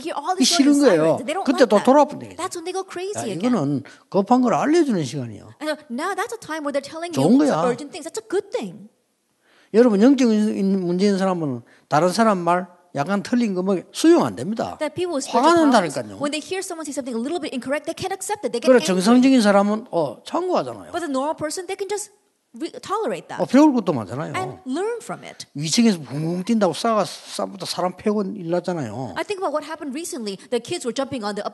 hear all 이게 these 싫은 noise 거예요. sirens. They don't 그때 like 또 that. 돌아보면 되겠죠. That's when they go 야, crazy again. 이거는 급한 걸 알려주는 시간이에요. And now that's a time where they're telling 좋은 you 거야. some urgent things. That's a good thing. 여러분 영적인 문제 있는 사람은 다른 사람 말 약간 틀린 거 뭐 수용 안 됩니다. That people with 화가 spiritual 난다니까요. problems, when they hear someone say something a little bit incorrect, they can't accept it. They get 그래 angry. 정상적인 사람은 참고하잖아요. But the normal person, they can just tolerate that 배울 것도 많잖아요. and learn from it. 위층에서 붕붕 뛴다고 싸부터 사람 패고 일났잖아요. I think about what happened recently. The kids were jumping on the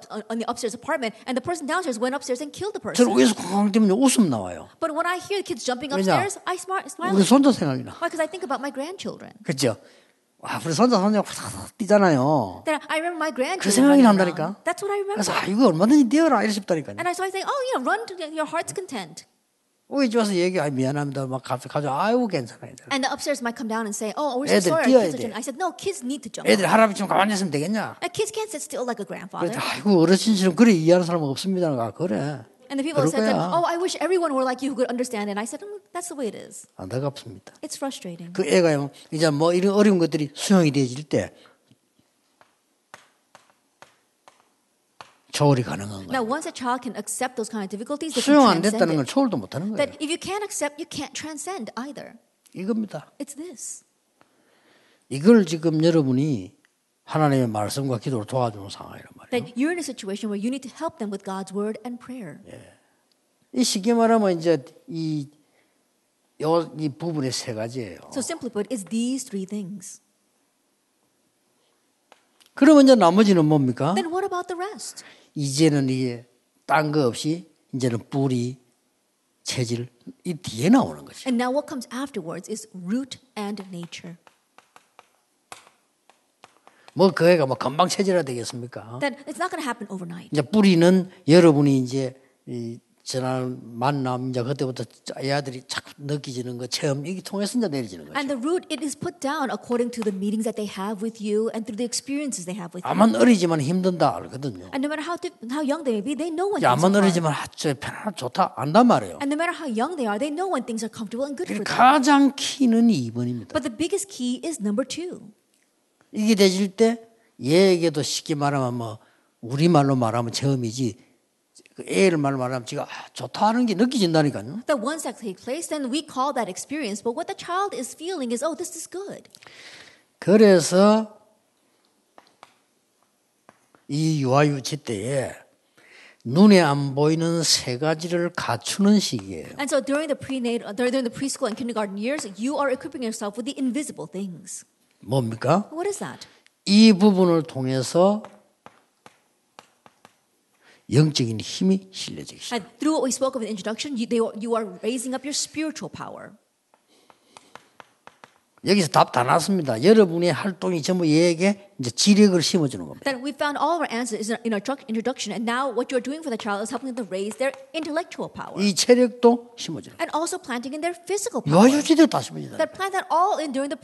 upstairs apartment, and the person downstairs went upstairs and killed the 저는 person. 위에서 쿵 뛰면 웃음 나와요. But when I hear the kids jumping 왜냐? upstairs, I smile. 우리 손자 생각이 나. Why? Because I think about my grandchildren. 그렇죠? 우리 손자 후다닥 뛰잖아요. Then I remember my 그 grandchildren. 생각이 running 난다니까. around. That's what I 그래서 remember. 이거 얼마든지 뛰어라 이러 싶다니까요. And so I think, oh, run to your heart's content. 우리 집 와서 얘기, 미안합니다. 막 가져, 아이고 괜찮아요. And the upstairs might come down and say, oh, we're so 애들 sorry. 뛰어야 Our kids are 돼. jumping. I said, no, kids need to jump. 애들 할아버지 좀 가만히 있으면 되겠냐? Kids can't sit still like a grandfather. 그래, 아이고 어르신처럼 그래 이해하는 사람은 없습니다. 그래. And the people 그럴 said, 거야. oh, I wish everyone were like you who could understand it. And I said, that's the way it is. 안타깝습니다. It's frustrating. 그 애가 이제 뭐 이런 어려운 것들이 수용이 되어질 때 초월이 가능한 Now, 거예요. once a child can accept those kind of difficulties, they can 수용 안 transcend 됐다는 건 it. 초월도 못하는 거예요. That if you can't accept, you can't transcend either. 이겁니다. It's this. 이걸 지금 여러분이 하나님의 말씀과 기도로 도와주는 상황이란 말이에요. That you're in a situation where you need to help them with God's word and prayer. 이 쉽게 말하면 이제 이 부분의 세 가지예요. So simply put, it's these three things. 그러면 이제 나머지는 뭡니까? Then what about the rest? 이제는 이게 딴 거 없이 이제는 뿌리, 체질 이 뒤에 나오는 거죠. And now what comes afterwards is root and nature. 뭐 그 애가 뭐 금방 체질화 되겠습니까? That it's not going to happen overnight. 이제 뿌리는 여러분이 이제 이 지난 만남 이제 그때부터 아이들이 자꾸 느끼지는 거 체험 이게 통해서 이제 내려지는 거죠. And the root, it is put down according to the meetings that they have with you and through the experiences they have with you. 아만 어리지만 힘든다 알거든요. And no matter how young they may be, they know when 이제 things 아만 are hard. 어리지만 편안하다 좋다 안단 말이에요. And no matter how young they are, they know when things are comfortable and good for them. 가장 키는 2번입니다. But the biggest key is number 2. 이게 되질 때 얘에게도 쉽게 말하면 뭐 우리말로 말하면 처음이지 그 애를 말로 말하면 지가 좋다 하는 게 느껴진다니까요. That once that takes place, then we call that experience. But what the child is feeling is, oh, this is good. 그래서 이 유아유치 때에 눈에 안 보이는 세 가지를 갖추는 시기예요. And so during the preschool and kindergarten years, you are equipping yourself with the invisible things. 뭡니까? What is that? 이 부분을 통해서 영적인 힘이 실려지기 시작합니다. And through what we spoke of in the introduction, you are raising up your spiritual power. 여기서 답 다 났습니다. 여러분의 활동이 전부 얘에게 이제 지력을 심어주는 겁니다. Then we found all of our answers in our introduction, and now what you're doing for the child is helping them to raise their intellectual power. 이 체력도 심어주는 And also planting in their physical 거예요. power. 유아유치도 다 심어주는 거예요. That plant that all in during the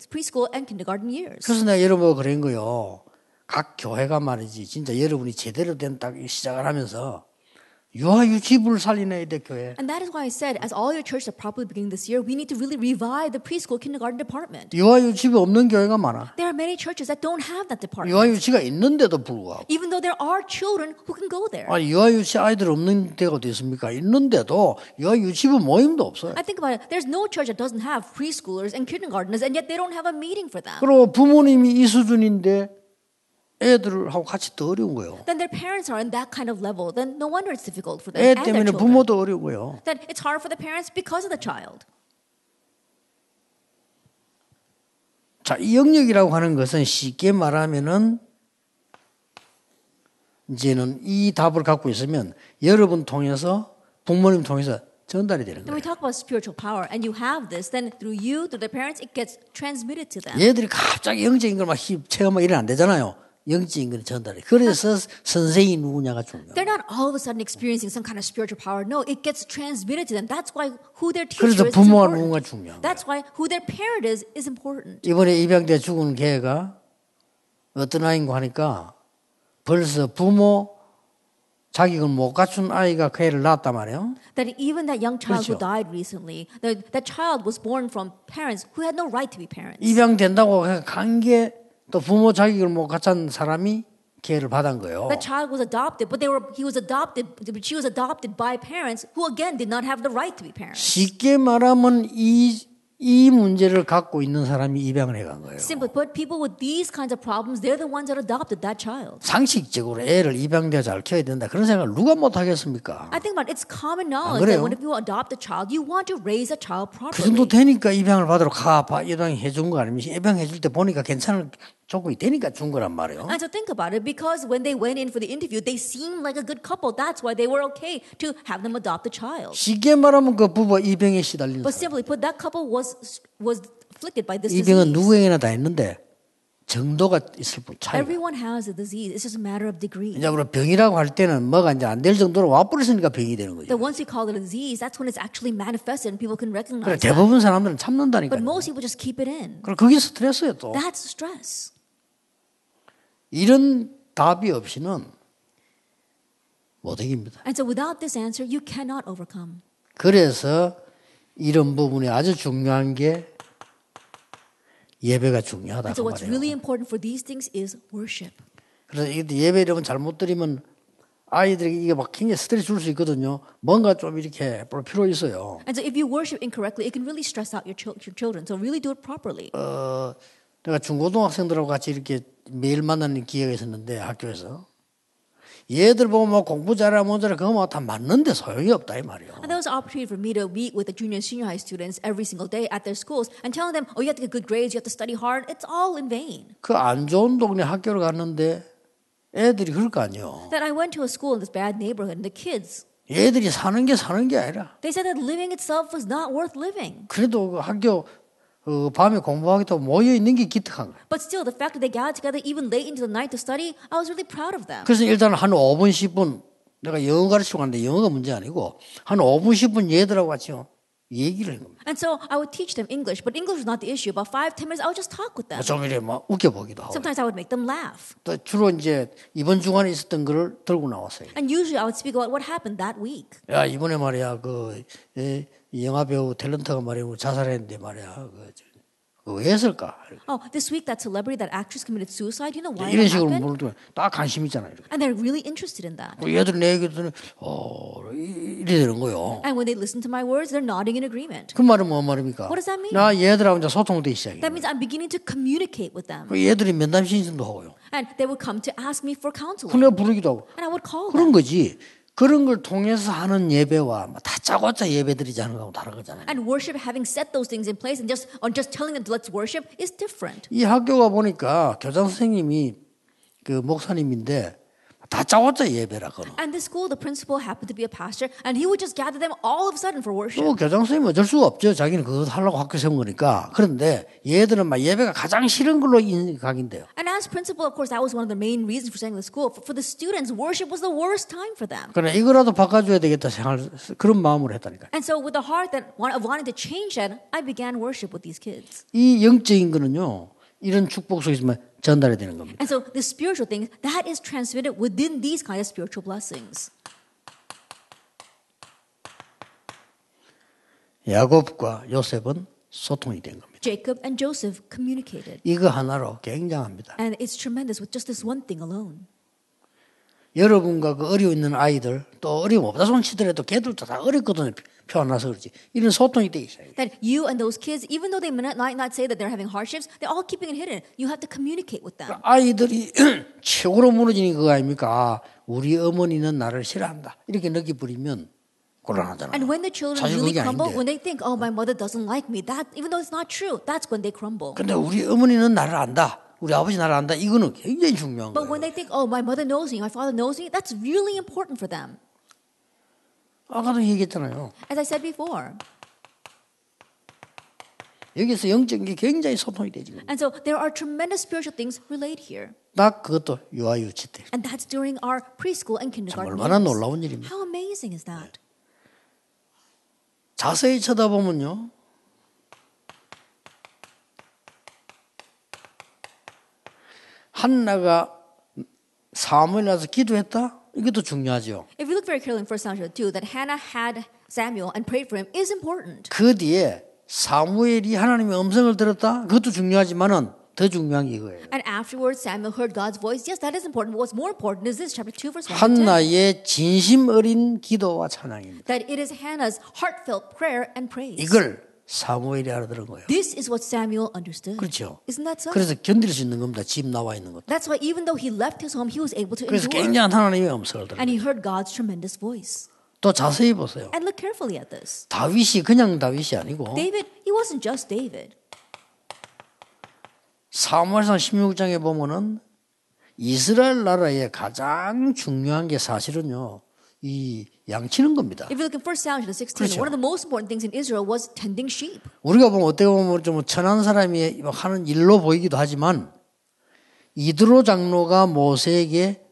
preschool and kindergarten years. 그래서 내가 여러분과 그런 거요. 각 교회가 말이지 진짜 여러분이 제대로 된 딱 시작을 하면서 유아유치부를 살려내야 돼 교회. And that is why I said, as all your churches are properly beginning this year, we need to really revive the preschool kindergarten department. 유아유치부 없는 교회가 많아. There are many churches that don't have that department. 유아유치가 있는데도 불구하고. Even though there are children who can go there. 아니 유아유치 아이들 없는 데가 어디 있습니까? 있는데도 유아유치부 모임도 없어요. I think about it. There's no church that doesn't have preschoolers and kindergartners, and yet they don't have a meeting for them. 그리고 부모님이 이 수준인데 애들하고 같이 더 어려운 거예요. Then their parents are in that kind of level. Then no wonder it's difficult for them 애 and their 때문에 children. 부모도 어려운 거예요. That it's hard for the parents because of the child. 자, 이 영역이라고 하는 것은 쉽게 말하면은 이제는 이 답을 갖고 있으면 여러분 통해서 부모님 통해서 전달이 되는 When we 거예요. talk about spiritual power and you have this, then through you, through the parents, it gets transmitted to them. 얘들이 갑자기 영적인 걸 막 체험하고 이러면 안 되잖아요. 영적인 걸 전달해. 그래서 선생이 누구냐가 중요해요. They're not all of a sudden experiencing some kind of spiritual power. No, it gets transmitted to them. That's why who their teacher 그래서 is 부모가 누군가 important. 중요한 거예요. That's why who their parent is important. 이번에 입양돼 죽은 걔가 어떤 아이인가 하니까 벌써 부모 자격을 못 갖춘 아이가 그 애를 낳았단 말이에요. That even that young child who 그렇죠. died recently, that child was born from parents who had no right to be parents. 입양된다고 관계 또 부모 자격을 못 갖춘 사람이 기회를 받은 거예요. That child was adopted, but she was adopted by parents who again did not have the right to be parents. 쉽게 말하면 이 문제를 갖고 있는 사람이 입양을 해간 거예요. Simply put, people with these kinds of problems, they're the ones that adopted that child. 상식적으로 애를 입양되어 잘 키워야 된다. 그런 생각을 누가 못 하겠습니까? I think about it, it's common knowledge 그래요? that when you adopt a child, you want to raise a child 그 정도 properly. 되니까 입양을 받으러 입양해 준 거 아닙니까? 입양해 줄 때 보니까 괜찮은 조건이 되니까 준 거란 말이에요. And so think about it, because when they went in for the interview, they seemed like a good couple. That's why they were okay to have them adopt a child. 쉽게 말하면 그 부부가 입양에 시달리는 But 사람. simply put, that couple was afflicted by this 입양은 disease. 누구에게나 다 있는데 정도가 있을 뿐 차이가. Everyone has a disease. It's just a matter of degree. 이제 우리 병이라고 할 때는 뭐가 이제 안 될 정도로 와버렸으니까 병이 되는 거죠. That once you call it a disease, that's when it's actually manifested and people can 그래 recognize that. 대부분 사람들은 참는다니까. But most people just keep it in. 그럼 그게 스트레스예요 또. That's stress. 이런 답이 없이는 못 이깁니다. And so without this answer, you cannot overcome. 그래서 이런 부분이 아주 중요한 게 예배가 중요하다. And so 그 what's 말이에요. really important for these things is worship. 그래서 예배 이러면 잘못 드리면 아이들에게 이게 막 굉장히 스트레스 줄 수 있거든요. 뭔가 좀 이렇게 볼 필요 있어요. And so if you worship incorrectly, it can really stress out your children. So really do it properly. 내가 중고등학생들하고 같이 이렇게 매일 만나는 기회가 있었는데 학교에서 얘들 보고 뭐 공부 잘하라 못 잘하라 그거 뭐 다 맞는데 소용이 없다 이 말이에요. And that was an opportunity for me to meet with the junior and senior high students every single day at their schools and telling them, oh, you have to get good grades, you have to study hard. It's all in vain. 그 안 좋은 동네 학교를 갔는데 애들이 그럴 거 아니에요. That I went to a school in this bad neighborhood and the kids, 얘들이 사는 게 아니라 they said that living itself was not worth living. 그래도 그 학교 밤에 공부하겠다고 모여 있는 게 기특한 거예요. But still, the fact that they gathered together even late into the night to study, I was really proud of them. 그래서 일단 한 5분 10분 내가 영어 가르치고 갔는데 영어가 문제 아니고 한 5분 10분 얘들하고 같이 얘기를 한 겁니다. And so I would teach them English, but English was not the issue. About 5-10 minutes, I would just talk with them. 좀 이래 막 웃겨보기도 하고. Sometimes I would make them laugh. 또 주로 이제 이번 주간에 있었던 거를 들고 나왔어요. And usually I would speak about what happened that week. 야 이번에 말이야 이 영화 배우 탤런트가 말이야 자살했는데 말이야 왜 했을까? Oh, this week that celebrity, that actress committed suicide. You know why 이런 that 식으로 happened? 물어도 딱 관심 있잖아요. 이렇게. And they're really interested in that. 얘들 내 얘기 듣더니 이래 되는 거요. And when they listen to my words, they're nodding in agreement. 그 말은 뭔 말입니까? What does that mean? 나 얘들하고 이제 소통되기 시작해. That means I'm beginning to communicate with them. 얘들이 면담 신청도 하고요. And they would come to ask me for counseling. 그래 부르기도 하고. And I would call 그런 them. 거지. 그런 걸 통해서 하는 예배와 다 짜고짜 예배드리지 않은 거하고 다른 거잖아요. And worship, having set those things in place and just telling them to let's worship is different. 이 학교가 보니까 교장 선생님이 그 목사님인데 다 짜고짜 예배라 그러. And the school, the principal happened to be a pastor, and he would just gather them all of a sudden for worship. 또 교장 선생님은 어쩔 수가 없죠. 자기는 그거 하려고 학교 세운 거니까. 그런데 얘들은 막 예배가 가장 싫은 걸로 각인돼요. And as principal, of course, that was one of the main reasons for staying in the school. For the students, worship was the worst time for them. 그러나 이거라도 바꿔줘야 되겠다 생각 그런 마음으로 했다니까. And so with the heart of wanting to change that, I began worship with these kids. 이 영적인 거는요. 이런 축복 속에서만 전달이 되는 겁니다. And so the spiritual thing, that is transmitted within these kind of spiritual blessings. 야곱과 요셉은 소통이 된 겁니다. Jacob and Joseph communicated. 이거 하나로 굉장합니다. And it's tremendous with just this one thing alone. 여러분과 그 어려움 있는 아이들 또 어려움 없다 손 치더라도 걔들도 다 어렵거든요. 표 안 나서 그렇지. 이런 소통이 되기 시작해요. That you and those kids, even though they might not say that they're having hardships, they're all keeping it hidden. You have to communicate with them. 아이들이 최고로 무너지는 그거 아닙니까? 우리 어머니는 나를 싫어한다. 이렇게 느껴버리면 곤란하잖아요. And when the children 사실 really 그게 crumble, 아닌데. when they think, oh, my mother doesn't like me, that even though it's not true, that's when they crumble. 근데 우리 어머니는 나를 안다. 우리 아버지 나를 안다. 이거는 굉장히 중요한 But when 거예요. they think, oh, my mother knows me, my father knows me, that's really important for them. 아까도 얘기했잖아요. As I said before. 여기서 영적인 게 굉장히 소통이 되지. And so there are tremendous spiritual things relayed here. 딱 그것도 유아유치 때. And that's during our preschool and 참 kindergarten 얼마나 years. 놀라운 일입니까? How amazing is that? 자세히 쳐다보면요. 한나가 사무엘에 와서 기도했다? 이것도 중요하죠. If you look very carefully in 1 Samuel 2, that Hannah had Samuel and prayed for him is important. 그 뒤에 사무엘이 하나님의 음성을 들었다? 그것도 중요하지만은 더 중요한 게 이거예요. And afterwards Samuel heard God's voice. Yes, that is important. But what's more important is this, chapter 2, verse 1 to 10. 한나의 진심 어린 기도와 찬양입니다. That it is Hannah's heartfelt prayer and praise. 이걸 사무엘이 알아들은 거예요. This is what Samuel understood. 그렇죠. Isn't that so? 그래서 견딜 수 있는 겁니다. 집 나와 있는 것. That's why even though he left his home, he was able to 그래서 endure. 굉장한 하나님의 음성을 들어요. And he heard God's tremendous voice. 또 자세히 보세요. And look carefully at this. 다윗이 그냥 다윗이 아니고 David, he wasn't just David. 사무엘상 16장에 보면은 이스라엘 나라의 가장 중요한 게 사실은요. 이 양치는 겁니다. If you look in 1 Samuel 16, 그렇죠. one of the most important things in Israel was tending sheep. 우리가 보면 어떻게 보면 좀 천한 사람이 하는 일로 보이기도 하지만 이드로 장로가 모세에게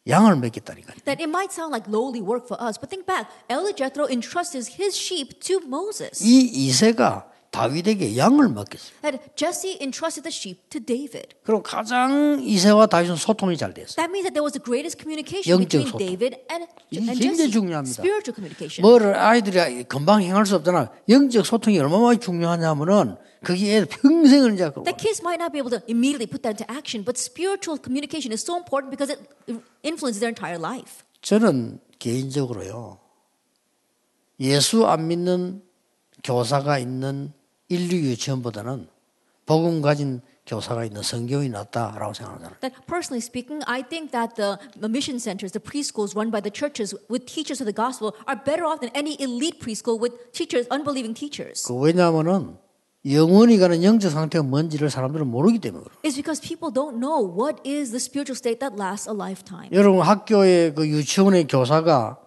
양을 맡겼다니까요. That it might sound like lowly work for us, but think back. Elder Jethro entrusted his sheep to Moses. 이 이새가 다윗에게 양을 맡겼어요. That Jesse entrusted the sheep to David. 그럼 가장 이새와 다윗은 소통이 잘 됐어요. That means that there was the greatest communication 영적 between 소통. David and 이게 Jesse. 굉장히 중요합니다. Spiritual communication. 뭐를 아이들이 금방 행할 수 없잖아. 영적 소통이 얼마나 중요하냐면은 그게 평생을 이제 That kids might not be able to immediately put that into action, but spiritual communication is so important because it influences their entire life. 저는 개인적으로요. 예수 안 믿는 교사가 있는 인류 유치원보다는 복음 가진 교사가 있는 성교이 낫다라고 생각하잖아요. That personally speaking, I think that the mission centers, the preschools run by the churches with teachers of the gospel are better off than any elite preschool with teachers, unbelieving teachers. 그 왜냐하면은 영원히 가는 영적 상태가 뭔지를 사람들은 모르기 때문에 그래요. It's because people don't know what is the spiritual state that lasts a lifetime. 여러분 학교의 그 유치원의 교사가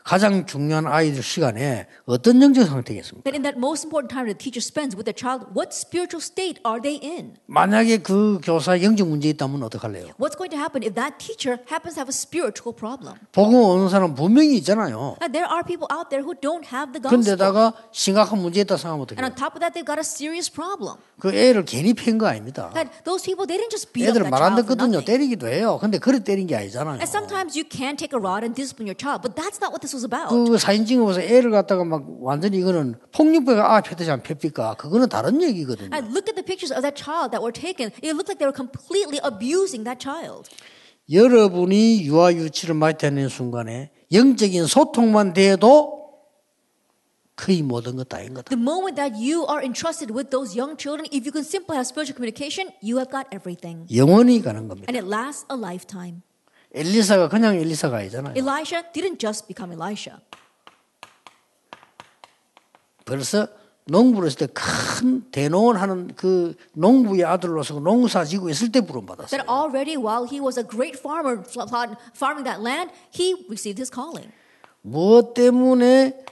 가장 중요한 아이들 시간에 어떤 영적 상태겠습니까? That in that most important time that the teacher spends with their child, what spiritual state are they in? 만약에 그 교사 영적 문제 있다면 어떡할래요? What's going to happen if that teacher happens to have a spiritual problem? 복음 없는 사람 분명히 있잖아요. Now, there are people out there who don't have the gospel. 그런데다가 심각한 문제 있다 생각하면 And on 어떡해요? top of that, they've got a serious problem. 그 애를 괜히 팬 거 아닙니다. That those people, they didn't just beat up 애들 that 말 안 child for 듣거든요. nothing. 때리기도 해요. 근데 그래 때린 게 아니잖아요. And sometimes you can take a rod and discipline your child, but that's not what this was about. 그 사진 찍어서 애를 갖다가 막 완전히 이거는 폭력배가 펴듯이 안 펴니까 그거는 다른 얘기거든요. And look at the pictures of that child that were taken. It looked like they were completely abusing that child. 여러분이 유아 유치를 맡아내는 순간에 영적인 소통만 돼도 거의 모든 것 다인 거다. The moment that you are entrusted with those young children, if you can simply have spiritual communication, you have got everything. 영원히 가는 겁니다. And it lasts a lifetime. 엘리사가 그냥 엘리사가 아니잖아요. Elisha didn't just become Elisha. 벌써 농부를 했을 때 큰 대농을 하는 그 농부의 아들로서 농사 지고 있을 때 부름받았어요. That already while he was a great farmer farming that land, he received his calling. 무엇 때문에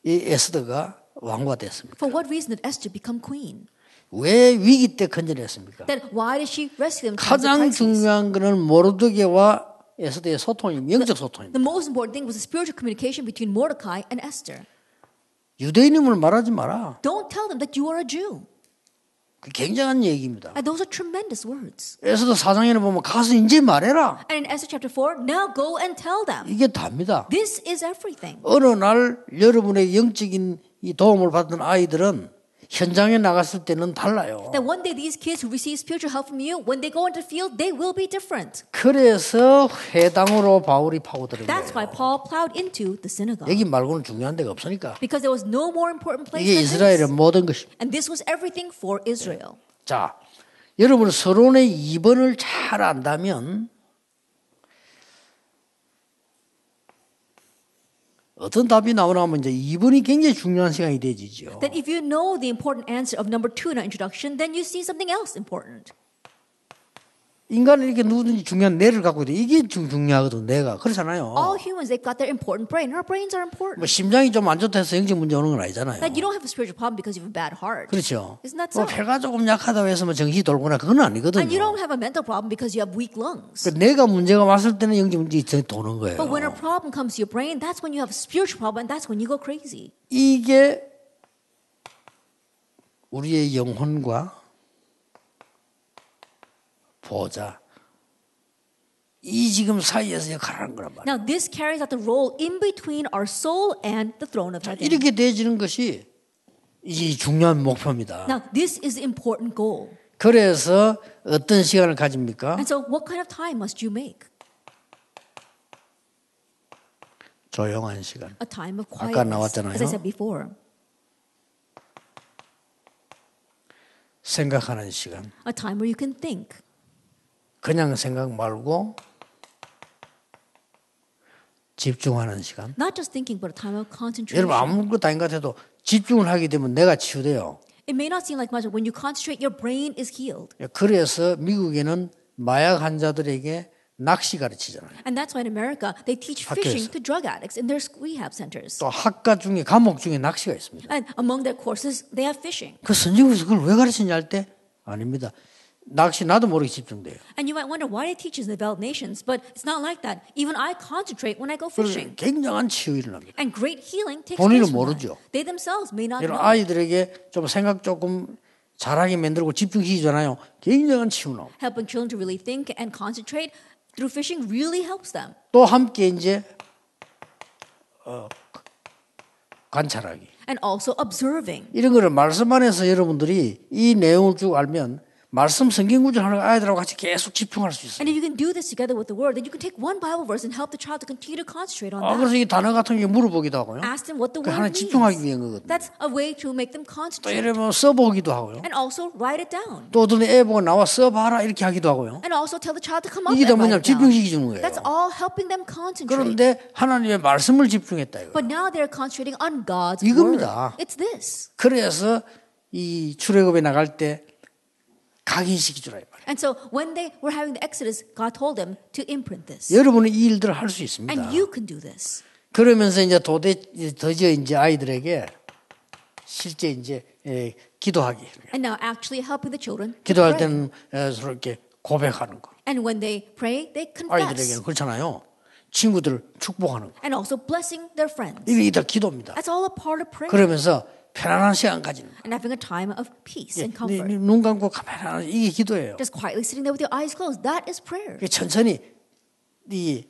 이 에스더가 왕과 됐습니까? For what reason did Esther become queen? 왜 위기 때 건져냈습니까? Then why did she rescue them? in times of 가장 crisis? 중요한 것은 모르드게와 에스더의 소통입니다. 영적 소통입니다. The most important thing was the spiritual communication between Mordecai and Esther. 유대인임을 말하지 마라. Don't tell them that you are a Jew. 그 굉장한 얘기입니다. And those are tremendous words. 에스더 4장에는 보면 가서 이제 말해라. And in Esther chapter 4, now go and tell them. 이게 답니다. This is everything. 어느 날 여러분의 영적인 이 도움을 받은 아이들은 현장에 나갔을 때는 달라요. That one day these kids who receive spiritual help from you, when they go into the field, they will be different. 그래서 회당으로 바울이 파고들은 That's why 거예요. Paul plowed into the synagogue. 여기 말고는 중요한 데가 없으니까. Because there was no more important place 이게 than 이스라엘의 this. 모든 것입니다. And this was everything for Israel. 자, 여러분 서론의 2번을 잘 안다면 어떤 답이 나오나 하면 이제 2번이 굉장히 중요한 시간이 되지죠. That if you know the important answer of number 2 in our introduction, then you see something else important. 인간은 이렇게 누구든지 중요한 뇌를 갖고 있대. 이게 중요하거든. 뇌가 그렇잖아요. All humans, they've got their important brain. Our brains are important. 뭐 심장이 좀 안 좋다 해서 영적 문제 오는 건 아니잖아요. That you don't have a spiritual problem because you have a bad heart. 그렇죠. Isn't that 뭐 so? 폐가 조금 약하다고 해서 뭐 정신이 돌거나 그건 아니거든요. And you don't have a mental problem because you have weak lungs. 그 뇌가 문제가 왔을 때는 영적 문제 도는 거예요. But when a problem comes to your brain, that's when you have a spiritual problem, and that's when you go crazy. 이게 우리의 영혼과 보호자 이 지금 사이에서 역할을 하는 거란 말이에요. Now, this carries out the role in between our soul and the throne of heaven. 이렇게 되어지는 것이 이 중요한 목표입니다. Now, this is the important goal. 그래서 어떤 시간을 가집니까? And so, what kind of time must you make? 조용한 시간. A time of 아까 quietness, 나왔잖아요. as I said before. 생각하는 시간. A time where you can think. 그냥 생각 말고 집중하는 시간. Not just thinking, but a time of concentration. 여러분 아무것도 아닌 것 같아도 집중을 하게 되면 내가 치유돼요. It may not seem like much, but when you concentrate, your brain is healed. 그래서 미국에는 마약 환자들에게 낚시 가르치잖아요. And that's why in America, they teach fishing 학교에서. to drug addicts in their rehab centers. 또 학과 중에 과목 중에 낚시가 있습니다. And among their courses, they have fishing. 그 선진국에서 그걸 왜 가르치냐 할 때 아닙니다. 낚시 나도 모르게 집중돼요. And you might wonder why they teach this in the developed nations, but it's not like that. Even I concentrate when I go fishing. 굉장한 치유 일어납니다. And great healing takes 본인은 place from 모르죠. that. They themselves may not 여러분 know. 아이들에게 좀 생각 조금 잘하게 만들고 집중시키잖아요. 굉장한 치유 나옵니다. Helping children to really think and concentrate through fishing really helps them. 또 함께 이제 관찰하기. And also observing. 이런 거를 말씀 안에서 여러분들이 이 내용을 쭉 알면 말씀 성경 구절 하는 아이들하고 같이 계속 집중할 수 있어요. And if you can do this together with the word, then you can take one Bible verse and help the child to continue to concentrate on 그래서 that. 이 단어 같은 게 물어보기도 하고요. Ask them what the 그 word 하나님 means. 집중하기 위한 거거든요. That's a way to make them 또 concentrate. 이러면 써보기도 하고요. And also write it down. 또 어떤 애 보고 나와 써봐라 이렇게 하기도 하고요. And also tell the child to come up 이게 다 and 뭐냐면 write it down. 집중시키 주는 거예요. That's all helping them concentrate. 그런데 하나님의 말씀을 집중했다 이거. But now they're concentrating on God's 이겁니다. word. It's this. 그래서 이 출애굽에 나갈 때 각인시키 주라 이 말이에요. And so when they were having the Exodus, God told them to imprint this. 여러분은 이 일들을 할 수 있습니다. And you can do this. 그러면서 이제 드디어 이제 아이들에게 실제 이제 기도하기. And now actually helping the children to 기도할 pray. 때는 서로 이렇게 고백하는 거. And when they pray, they confess. 아이들에게는 그렇잖아요. 친구들 축복하는 거. And also blessing their friends. 이게 다 기도입니다. That's all a part of prayer. 그러면서 편안한 시간 가지는 거. And having a time of peace and comfort. 눈 감고 가만히 이게 기도예요. Just quietly sitting there with your eyes closed. That is prayer. 천천히 이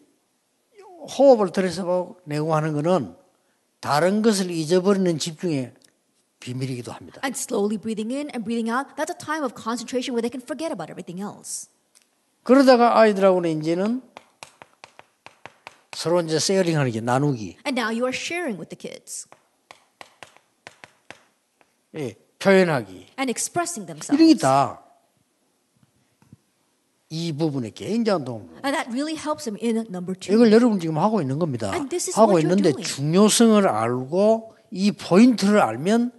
호흡을 들여서 내고하는 거는 다른 것을 잊어버리는 집중의 비밀이기도 합니다. And slowly breathing in and breathing out. That's a time of concentration where they can forget about everything else. 그러다가 아이들하고는 이제는 서로 이제 쉐어링하는 게 나누기. And now you are sharing with the kids. 표현하기. And expressing themselves. 이런 게 다 이 부분에 굉장한 도움을. And that really helps them in number 2. 이걸 여러분 지금 하고 있는 겁니다. And this is 하고 what you're 있는데 doing. 중요성을 알고 이 포인트를 알면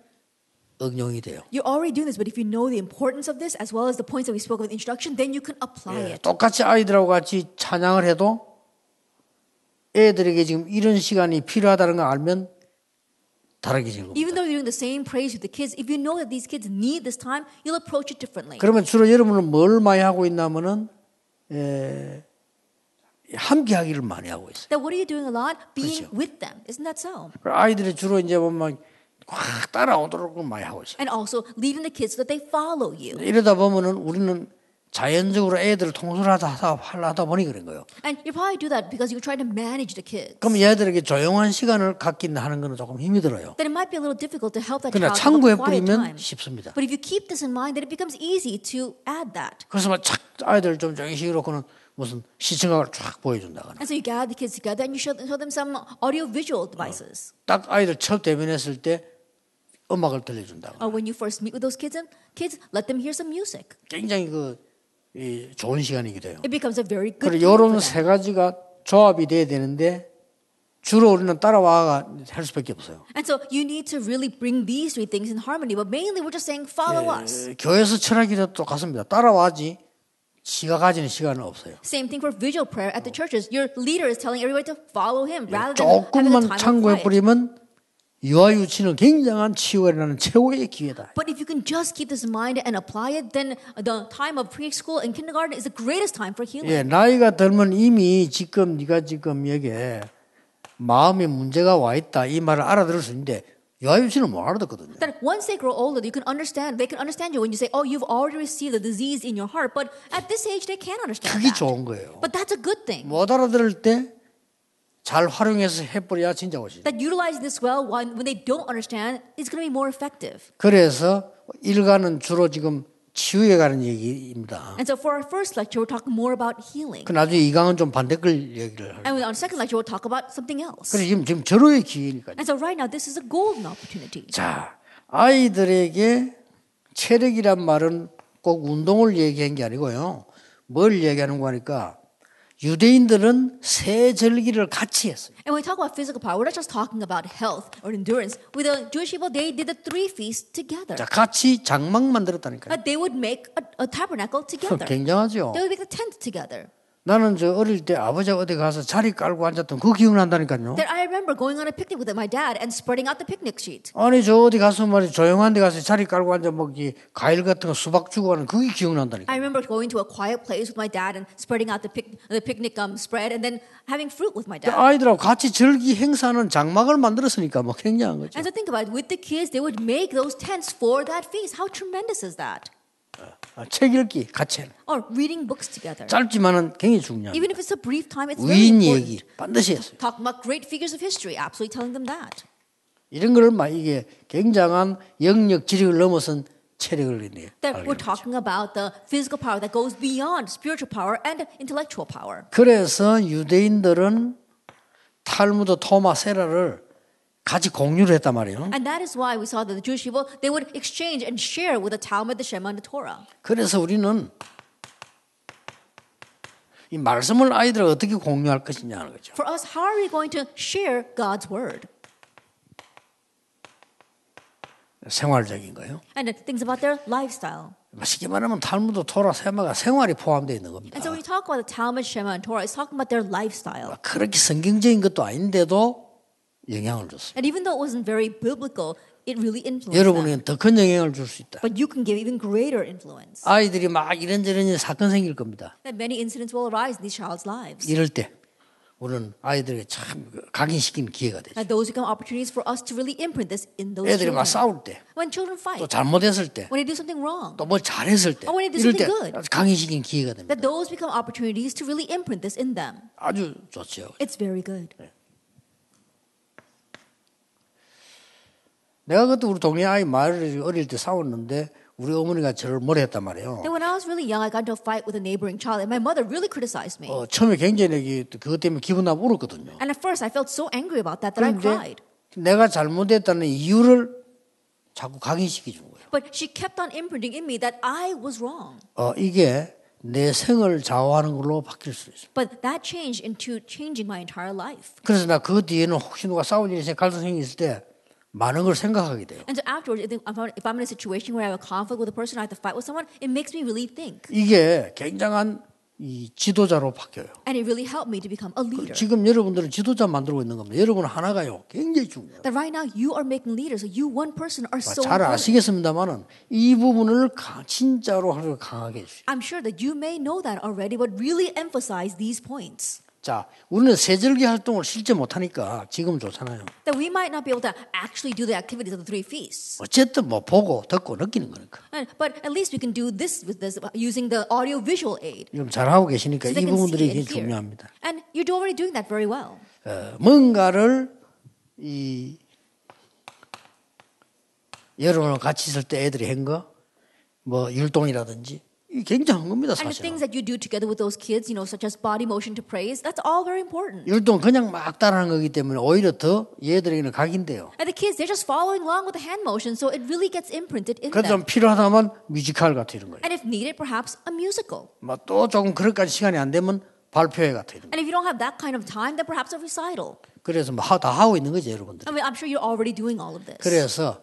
응용이 돼요. You're already doing this, but if you know the importance of this, as well as the points that we spoke of in the introduction, then you can apply it. 똑같이 아이들하고 같이 찬양을 해도 애들에게 지금 이런 시간이 필요하다는 걸 알면 다르게지는 겁니다. Even though you're doing the same praise with the kids, if you know that these kids need this time, you'll approach it differently. 그러면 주로 여러분은 뭘 많이 하고 있냐면은 함께 하기를 많이 하고 있어요. That what are you doing a lot? Being 그렇죠. with them. Isn't that so? 아이들이 주로 이제 보면 확 따라오도록 많이 하고 있어요. And also leading the kids so that they follow you. 이러다 보면은 우리는 자연적으로 애들을 통솔하다 보니 그런 거예요. And you probably do that because you're trying to manage the kids. 그럼 얘들에게 조용한 시간을 갖긴 하는 거는 조금 힘이 들어요. Then it might be a little difficult to help that 그러나 child have a 참고해 quiet 뿌리면 time. 쉽습니다. But if you keep this in mind, then it becomes easy to add that. 그래서 막 아이들 좀 정식으로는 무슨 시청각을 쫙 보여준다거나 And so you gather the kids together and you show them some audio-visual devices. 딱 아이들 첫 대면했을 때 음악을 들려준다거나 Or when you first meet with those kids, let them hear some music. 굉장히 좋은 시간이기도 해요. It becomes a very good 그리고 time for 이런 them. 세 가지가 조합이 돼야 되는데 주로 우리는 따라와가 할 수밖에 없어요. And so you need to really bring these three things in harmony. But mainly we're just saying, follow us. 교회에서 철학이 똑같습니다. 따라와지 지가 가지는 시간은 없어요. Same thing for visual prayer at the churches. Your leader is telling everybody to follow him rather than having the 조금만 time of 참고해 quiet. 버리면 유아유치는 굉장한 치유가 일어나는 최고의 기회다. But if you can just keep this in mind and apply it, then the time of preschool and kindergarten is the greatest time for healing. 예, 나이가 들면 이미 지금 네가 지금 여기에 마음에 문제가 와 있다 이 말을 알아들을 수 있는데 유아유치는 못 알아듣거든요. That once they grow older, you can understand. They can understand you when you say, "Oh, you've already received the disease in your heart." But at this age, they can't understand 그게 that. 좋은 거예요. But that's a good thing. 못 알아들을 때 잘 활용해서 해버려야 진짜 오시죠. That utilizing this well when they don't understand is going to be more effective. 그래서 일가는 주로 지금 치유에 가는 얘기입니다. And so for our first lecture, we're talking more about healing. 그 나중에 이강은 좀 반대걸 얘기를 할. And on our second lecture, we'll talk about something else. 그래서 지금 절호의 기회니까요. And so right now, this is a golden opportunity. 자, 아이들에게 체력이란 말은 꼭 운동을 얘기한 게 아니고요. 뭘 얘기하는 거니까 유대인들은 세 절기를 같이 했어요. And when we talk about physical power, we're not just talking about health or endurance. With the Jewish people, they did the 3 feasts together. 자, 같이 장막 만들었다니까요. But they would make a tabernacle together. 굉장하죠. They would make the tent together. 나는 저 어릴 때 아버지가 어디 가서 자리 깔고 앉았던 그 기억난다니까요. That I remember going on a picnic with my dad and spreading out the picnic sheet. 아니 저 어디 가서 말이 조용한 데 가서 자리 깔고 앉아 먹기 과일 같은 거 수박 주고 하는 그게 기억난다니까. I remember going to a quiet place with my dad and spreading out the picnic spread and then having fruit with my dad. 아이들하고 같이 절기 행사하는 장막을 만들었으니까 뭐 굉장한 거죠. And so think about it. With the kids, they would make those tents for that feast. How tremendous is that? 책 읽기 같이 해요. Or reading books together. 짧지만은 굉장히 중요합니다. Even if it's a brief time, it's very 위인 important. 얘기 반드시 했어요. Talking about great figures of history, absolutely telling them that. 이런 걸 막 이게 굉장한 영역 지력을 넘어선 체력을 이제 That we're talking about the physical power that goes beyond spiritual power and intellectual power. 그래서 유대인들은 탈무드 토마 세라를 같이 공유를 했단 말이에요. And that is why we saw that the Jewish people, they would exchange and share with the Talmud, the Shema, and the Torah. 그래서 우리는 이 말씀을 아이들과 어떻게 공유할 것이냐 하는 거죠. For us, how are we going to share God's word? 생활적인 거요. And things about their lifestyle. 쉽게 말하면 탈무드 토라 세마가 생활이 포함되어 있는 겁니다. And so when we talk about the Talmud, Shema, and Torah, it's talking about their lifestyle. 그렇게 성경적인 것도 아닌데도 영향을 줬어요. And even though it wasn't very biblical, it really influenced them. 여러분에게 더 큰 영향을 줄 수 있다. But you can give even greater influence. 아이들이 막 이런저런 사건 생길 겁니다. That many incidents will arise in these child's lives. 이럴 때 우리는 아이들에게 참 각인시키는 기회가 되죠. And those become opportunities for us to really imprint this in those 애들이 막 children. 싸울 때, When children 또 fight, 잘못했을 때, when they do something wrong, 또 뭘 잘했을 때, Or when they do 이럴 때 something good. 각인시키는 기회가 됩니다. that those become opportunities to really imprint this in them. 아주 좋죠. It's very good. 내가 그때 우리 동네 아이 말을 어릴 때 싸웠는데 우리 어머니가 저를 뭐랬단 말이에요. Then when I was really young, I got into a fight with a neighboring child, and my mother really criticized me. 처음에 굉장히 그것 때문에 기분 나쁘고 울었거든요. And at first, I felt so angry about that I 그런데 cried. 내가 잘못했다는 이유를 자꾸 각인시켜 준 거예요. But she kept on imprinting in me that I was wrong. 이게 내 생을 좌우하는 걸로 바뀔 수 있어요. But that changed into changing my entire life. 그래서 나 그 뒤에는 혹시 누가 싸운 일이 갈등이 있을 때 많은 걸 생각하게 돼요. And so afterwards, if I'm in a situation where I have a conflict with a person, I have to fight with someone, it makes me really think. 이게 굉장한 이 지도자로 바뀌어요. And it really helped me to become a leader. 지금 여러분들은 지도자 만들고 있는 겁니다. 여러분 하나가요. 굉장히 중요해요. That right now you are making leaders. So you, one person, are so 잘 important. 아시겠습니다만은 이 부분을 진짜로 아주 강하게 해주세요. I'm sure that you may know that already, but really emphasize these points. 자, 우리는 세절기 활동을 실제 못하니까 지금 좋잖아요. That we might not be able to actually do the activities of the 3 feasts. 어쨌든 뭐 보고 듣고 느끼는 거니까. But at least we can do this with this using the audio-visual aid. 좀 잘하고 계시니까 So they 이 can 부분들이 see and 굉장히 hear. 중요합니다. And you're already doing that very well. 뭔가를 여러분과 같이 있을 때 애들이 한 거, 뭐 율동이라든지 이 굉장한 겁니다, And the 사실. things that you do together with those kids, such as body motion to praise, that's all very important. 율동 그냥 막 따라하는 거기 때문에 오히려 더 얘들에게는 각인돼요. And the kids, they're just following along with the hand motion, so it really gets imprinted in 그래도 좀 them. 필요하다면 뮤지컬 같은 이런 거예요. And if needed, perhaps a musical. 또 조금 그럴까지 시간이 안 되면 발표회 같은 이런 거. And if you don't have that kind of time, then perhaps a recital. 그래서 다 하고 있는 거죠, 여러분들. I mean, I'm sure you're already doing all of this. 그래서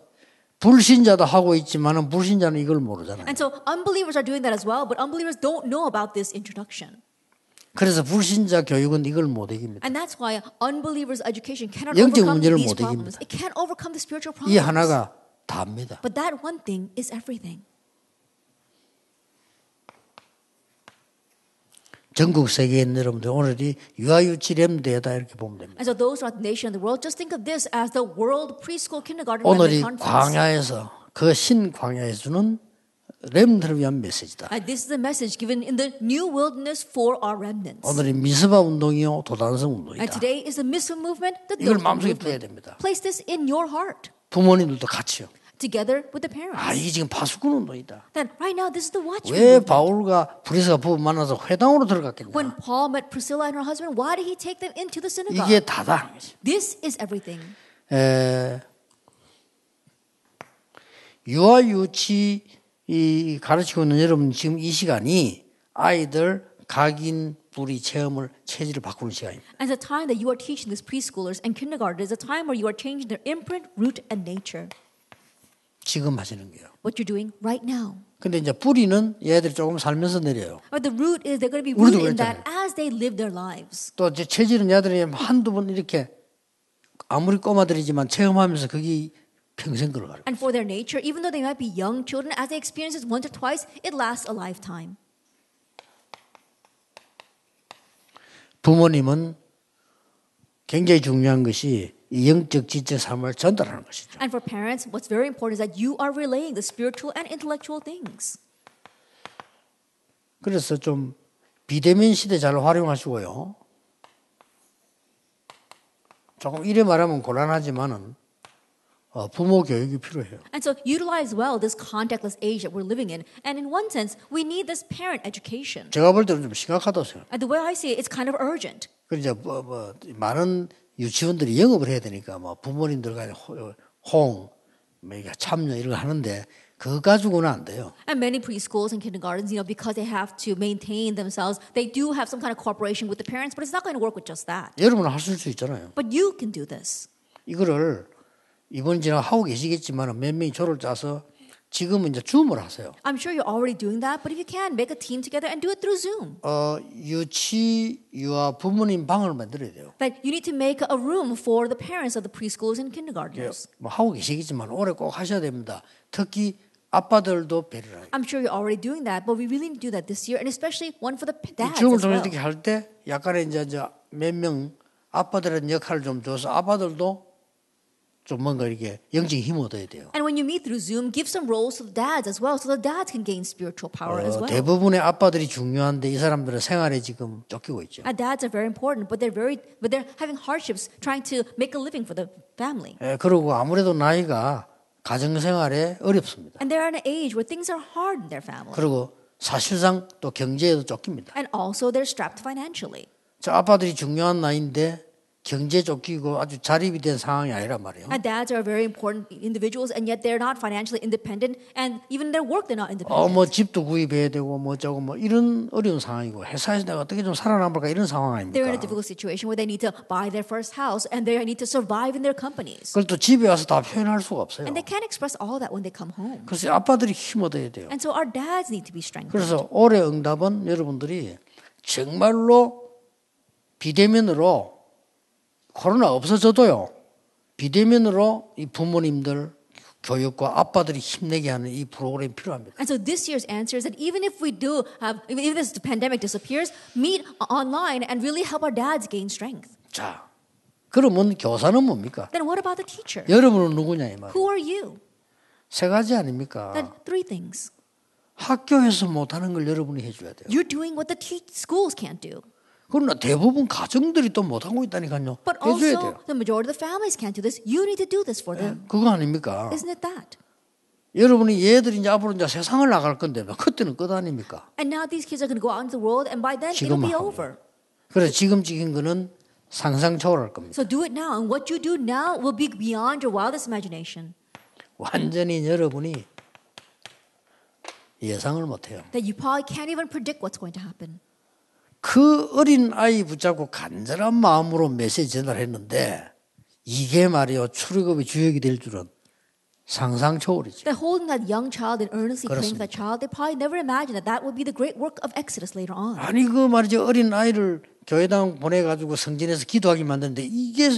불신자도 하고 있지만은 불신자는 이걸 모르잖아요. And so unbelievers are doing that as well, but unbelievers don't know about this introduction. 그래서 불신자 교육은 이걸 못 이깁니다. And that's why unbelievers' education cannot 영적 overcome 문제를 these 못 problems. 이깁니다. It can't overcome the spiritual 이 problems. 하나가 다입니다. But that one thing is everything. 전국 세계에 있는 여러분들 오늘이 유아유치렘 대회다 이렇게 보면 됩니다. And so those throughout the nation and the world, just think of this as the World Preschool Kindergarten 오늘이 Conference. 광야에서 그 신광야에서 주는 렘들을 위한 메시지다. And this is the message given in the new wilderness for our remnants. 오늘이 미스바 운동이요 도단성 And 운동이다. today is the Mitzvah movement, the 이걸 Dothan 마음속에 두어야 movement. 됩니다. Place this in your heart, 부모님들도 같이요. together with the parents. 이게 지금 파수꾼 운동이다. Then right now, this is the watchman 왜 movement. 바울과 브리스가 부부 만나서 회당으로 들어갔겠냐? When Paul met Priscilla and her husband, why did he take them into the synagogue? 이게 다다. This is everything. 유아유치 이 가르치고 있는 여러분 지금 이 시간이 아이들 각인 뿌리 체험을 체질을 바꾸는 시간입니다. And the time that you are teaching these preschoolers and kindergartners is a time where you are changing their imprint, root, and nature. 지금 하시는 거예요. What you're doing right now. 근데 이제 뿌리는 얘들이 조금 살면서 내려요. But the root is they're going to be 우리도 rooted in that 그랬잖아요. as they live their lives. 또 이제 체질은 얘들이 한두 번 이렇게 아무리 꼬마들이지만 체험하면서 그게 평생 걸어가요. And for their nature, even though they might be young children, as they experience it once or twice, it lasts a lifetime. 부모님은 굉장히 중요한 것이 이 영적 지적 삶을 전달하는 것이죠. And for parents, what's very important is that you are relaying the spiritual and intellectual things. 그래서 좀 비대면 시대 잘 활용하시고요. 조금 이래 말하면 곤란하지만은 부모 교육이 필요해요. And so utilize well this contactless age that we're living in. And in one sense, we need this parent education. 제가 볼 때는 좀 심각하다고 생각해요. And the way I see it, it's kind of urgent. 그래서 많은 유치원들이 영업을 해야 되니까 부모님들과 참여 이런 거 하는데 그거 가지고는 안 돼요. And many preschools and kindergartens, because they have to maintain themselves, they do have some kind of cooperation with the parents, but it's not going to work with just that. 여러분은 하실 수 있잖아요. But you can do this. 이거를 이번 지나 하고 계시겠지만 몇 명이 조를 짜서 지금은 이제 줌을 하세요. I'm sure you're already doing that, but if you can, make a team together and do it through Zoom. 유아 부모님 방을 만들어야 돼요. That you need to make a room for the parents of the preschoolers and kindergartners. 하고 계시겠지만 올해 꼭 하셔야 됩니다. 특히 아빠들도 배려를 해요. I'm sure you're already doing that, but we really need to do that this year, and especially one for the dads 줌을 as 통해서 well. 이렇게 할 때 약간의 이제 몇 명 아빠들의 역할을 좀 줘서 아빠들도 좀 뭔가 이렇게 영적인 힘을 얻어야 돼요. And when you meet through Zoom, give some roles to the dads as well, so the dads can gain spiritual power as well. 대부분의 아빠들이 중요한데 이 사람들은 생활에 지금 쫓기고 있죠. And dads are very important, but they're having hardships trying to make a living for the family. 그리고 아무래도 나이가 가정생활에 어렵습니다. And they're in an age where things are hard in their family. 그리고 사실상 또 경제에도 쫓깁니다. And also they're strapped financially. 저 아빠들이 중요한 나이인데 경제 쫓기고 아주 자립이 된 상황이 아니란 말이에요. And dads are very important individuals, and yet they're not financially independent, and even their work they're not independent. 집도 구입해야 되고 이런 어려운 상황이고 회사에서 내가 어떻게 좀 살아남을까 이런 상황 They're in a 아닙니까? difficult situation where they need to buy their first house, and they need to survive in their companies. 그걸 또 집에 와서 다 표현할 수가 없어요. And they can't express all that when they come home. 그래서 아빠들이 힘 얻어야 돼요. And so our dads need to be strengthened. 그래서 올해 응답은 여러분들이 정말로 비대면으로 코로나 없어져도요. 비대면으로 이 부모님들 교육과 아빠들이 힘내게 하는 이 프로그램이 필요합니다. And so this year's answer is that even if this pandemic disappears, meet online and really help our dads gain strength. 자, 그러면 교사는 뭡니까? Then what about the teacher? 여러분은 누구냐 이 말이에요. Who are you? 세 가지 아닙니까? Then three things. 학교에서 못하는 걸 여러분이 해줘야 돼요. You're doing what the schools can't do. 그러나 대부분 가정들이 또 못하고 있다니까요. But 해줘야 also, 돼요. the majority of the families can't do this. You need to do this for them. 그거 아닙니까? Isn't it that? 여러분이 얘들이 이제 앞으로 이제 세상을 나갈 건데 그때는 끝 아닙니까? And now these kids are going to go out into the world, and by then it'll 지금 be 하고. over. 그래서 지금 찍은 거는 상상 초월할 겁니다. So do it now, and what you do now will be beyond your wildest imagination. 완전히 여러분이 예상을 못해요. That you probably can't even predict what's going to happen. 그 어린 아이 붙잡고 간절한 마음으로 메시지 전달했는데 이게 말이요 출애굽의 주역이 될 줄은 상상 초월이죠. That holding that young child and earnestly praying for 그렇습니다. that child, they probably never imagined that that would be the great work of Exodus later on. 아니 그 말이죠. 어린 아이를 교회당 보내가지고 성전에서 기도하게 만드는데 이게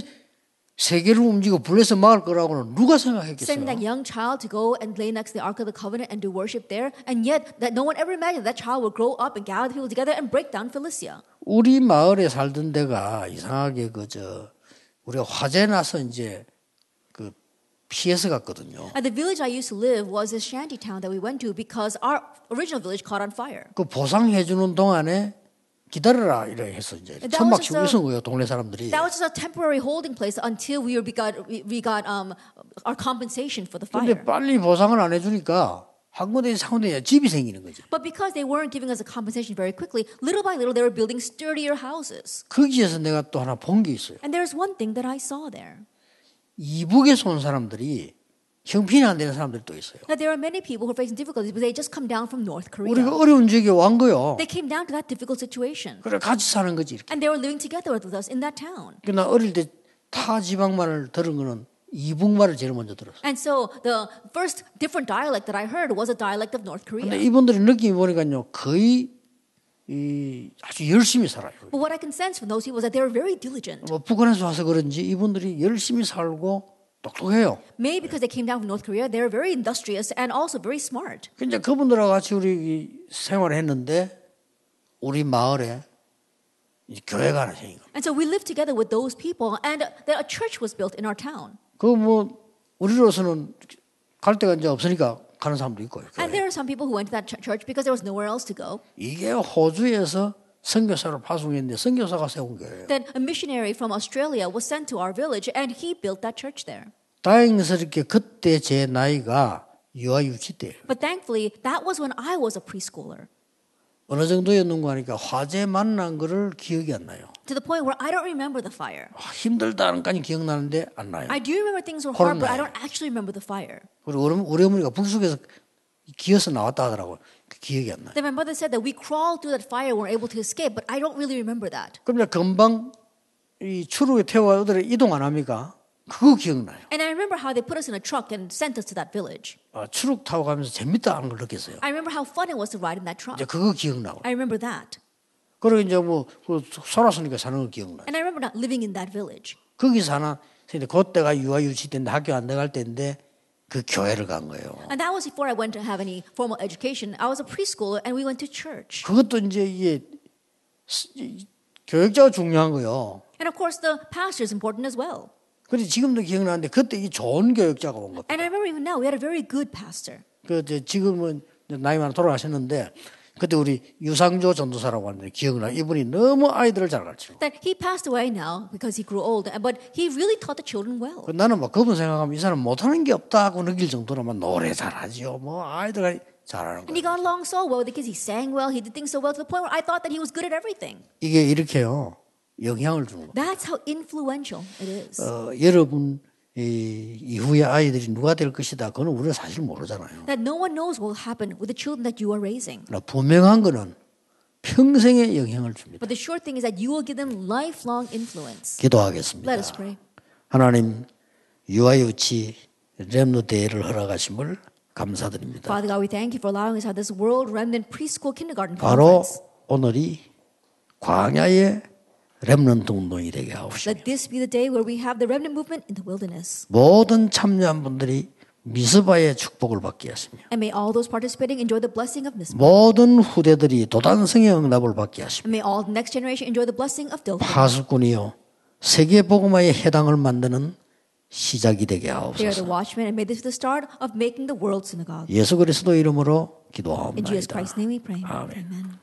세계를 움직이고 불에서 막을 거라고는 누가 생각했겠어요? Sending that young child to go and lay next to the Ark of the Covenant and do worship there, and yet that no one ever imagined that child would grow up and gather people together and break down Philistia. 우리 마을에 살던 데가 이상하게 우리가 화재 나서 이제 그 피해서 갔거든요. And the village I used to live was this shanty town that we went to because our original village caught on fire. 그 보상해 주는 동안에 기다려라 이래 해서 이제 천막 치고 있은 거예요, 동네 사람들이. That was just a temporary holding place until we got our compensation for the 근데 fire. 빨리 보상을 안 해주니까 한 군데 상군데 집이 생기는 거죠. But because they weren't giving us a compensation very quickly, little by little they were building sturdier houses. 거기에서 내가 또 하나 본 게 있어요. And there's one thing that I saw there. 이북에서 온 사람들이 형편이 안 되는 사람들이 또 있어요. That there are many people who are facing difficulties, but they just come down from North Korea. 우리가 어려운 지역에 완 거요. They came down to that difficult situation. 그래 같이 사는 거지 이렇게. And they were living together with us in that town. 나 어릴 때 타 지방말을 들은 거는 이북말을 제일 먼저 들었어요. And so the first different dialect that I heard was a dialect of North 근데 Korea. 이분들이 느낌이 보니까요 거의 아주 열심히 살아요. But what I can sense from those people is that they were very diligent. 뭐 북한에서 와서 그런지 이분들이 열심히 살고 똑똑해요. Maybe because they came down from North Korea, they were very industrious and also very smart. 이제 그분들하고 같이 우리 생활을 했는데 우리 마을에 이제 교회가 하나 생긴 거예요. And so we lived together with those people, and a church was built in our town. 그 뭐 우리로서는 갈 데가 이제 없으니까 가는 사람도 있고요. And there are some people who went to that church because there was nowhere else to go. 이게 호주에서 선교사로 파송했는데 선교사가 세운 거예요. Then a missionary from Australia was sent to our village, and he built that church there. 다행스럽게 그때 제 나이가 유아 유치 때예요. But thankfully, that was when I was a preschooler. 어느 정도였는가 하니까 화재 만난 거를 기억이 안 나요. To the point where I don't remember the fire. 힘들다는까지 기억나는데 안 나요. I do remember things were hard, but I 나요. don't actually remember the fire. 그리고 우리 어머니가 불속에서 기어서 나왔다 하더라고요. 기억이 안 나요. Then my mother said that we crawled through that fire and were able to escape, but I don't really remember that. 그럼 금방 이 추루에 태워 어디를 이동 안 합니까? 그거 기억나요. And I remember how they put us in a truck and sent us to that village. 추룩 타고 가면서 재밌다 하는 걸 느꼈어요. I remember how fun it was to ride in that truck. 이제 그거 기억나고. I remember that. 그리고 이제 그 소라스니까 사는 거 기억나요. And I remember not living in that village. 거기 사나 그때가 유아 유치 때인데 학교 안 나갈 때인데 그 교회를 간 거예요. And that was before I went to have any formal education. I was a preschooler and we went to church. 그것도 이제 이게 교육자가 중요한 거요. And of course the pastor is important as well. 근데 지금도 기억나는데 그때 이 좋은 교육자가 온 겁니다. And I remember even now we had a very good pastor. 지금은 나이 많아 돌아가셨는데 그때 우리 유상조 전도사라고 하는데 기억나. 이분이 너무 아이들을 잘 가르치고. That he passed away now because he grew old, but he really taught the children well. 나는 막 그분 생각하면 이 사람 못하는 게 없다고 느낄 정도로 막 노래 잘하지요. 뭐 아이들 잘하는 And he 거예요. got along so well because he sang well, he did things so well to the point where I thought that he was good at everything. 이게 이렇게요. 영향을 주는 거예요. That's how influential it is. 여러분 이후에 아이들이 누가 될 것이다. 그건 우리가 사실 모르잖아요. That no one knows what will happen with the children that you are raising. 그러나 분명한 거는 평생의 영향을 줍니다. But the sure thing is that you will give them lifelong influence. 기도하겠습니다. Let us pray. 하나님 유아유치 렘노 대회를 허락하심을 감사드립니다. Father God, we thank you for allowing us to have this World Remnant Preschool Kindergarten 바로 Conference. 오늘이 광야의 렘넌트 운동이 되게 하옵시고 Let this be the day where we have the remnant movement in the wilderness. 모든 참여한 분들이 미스바의 축복을 받게 하시며 And may all those participating enjoy the blessing of Mizpah. 모든 후대들이 도단성의 응답을 받게 하시며 And may all the next generation enjoy the blessing of Dothan. 파수꾼이요 세계 복음화의 해당을 만드는 시작이 되게 They are the 하옵소서. watchmen, and may this be the start of making the world synagogue. 예수 그리스도 이름으로 In Jesus 기도하옵나이다. Christ's name we pray. 아멘. Amen.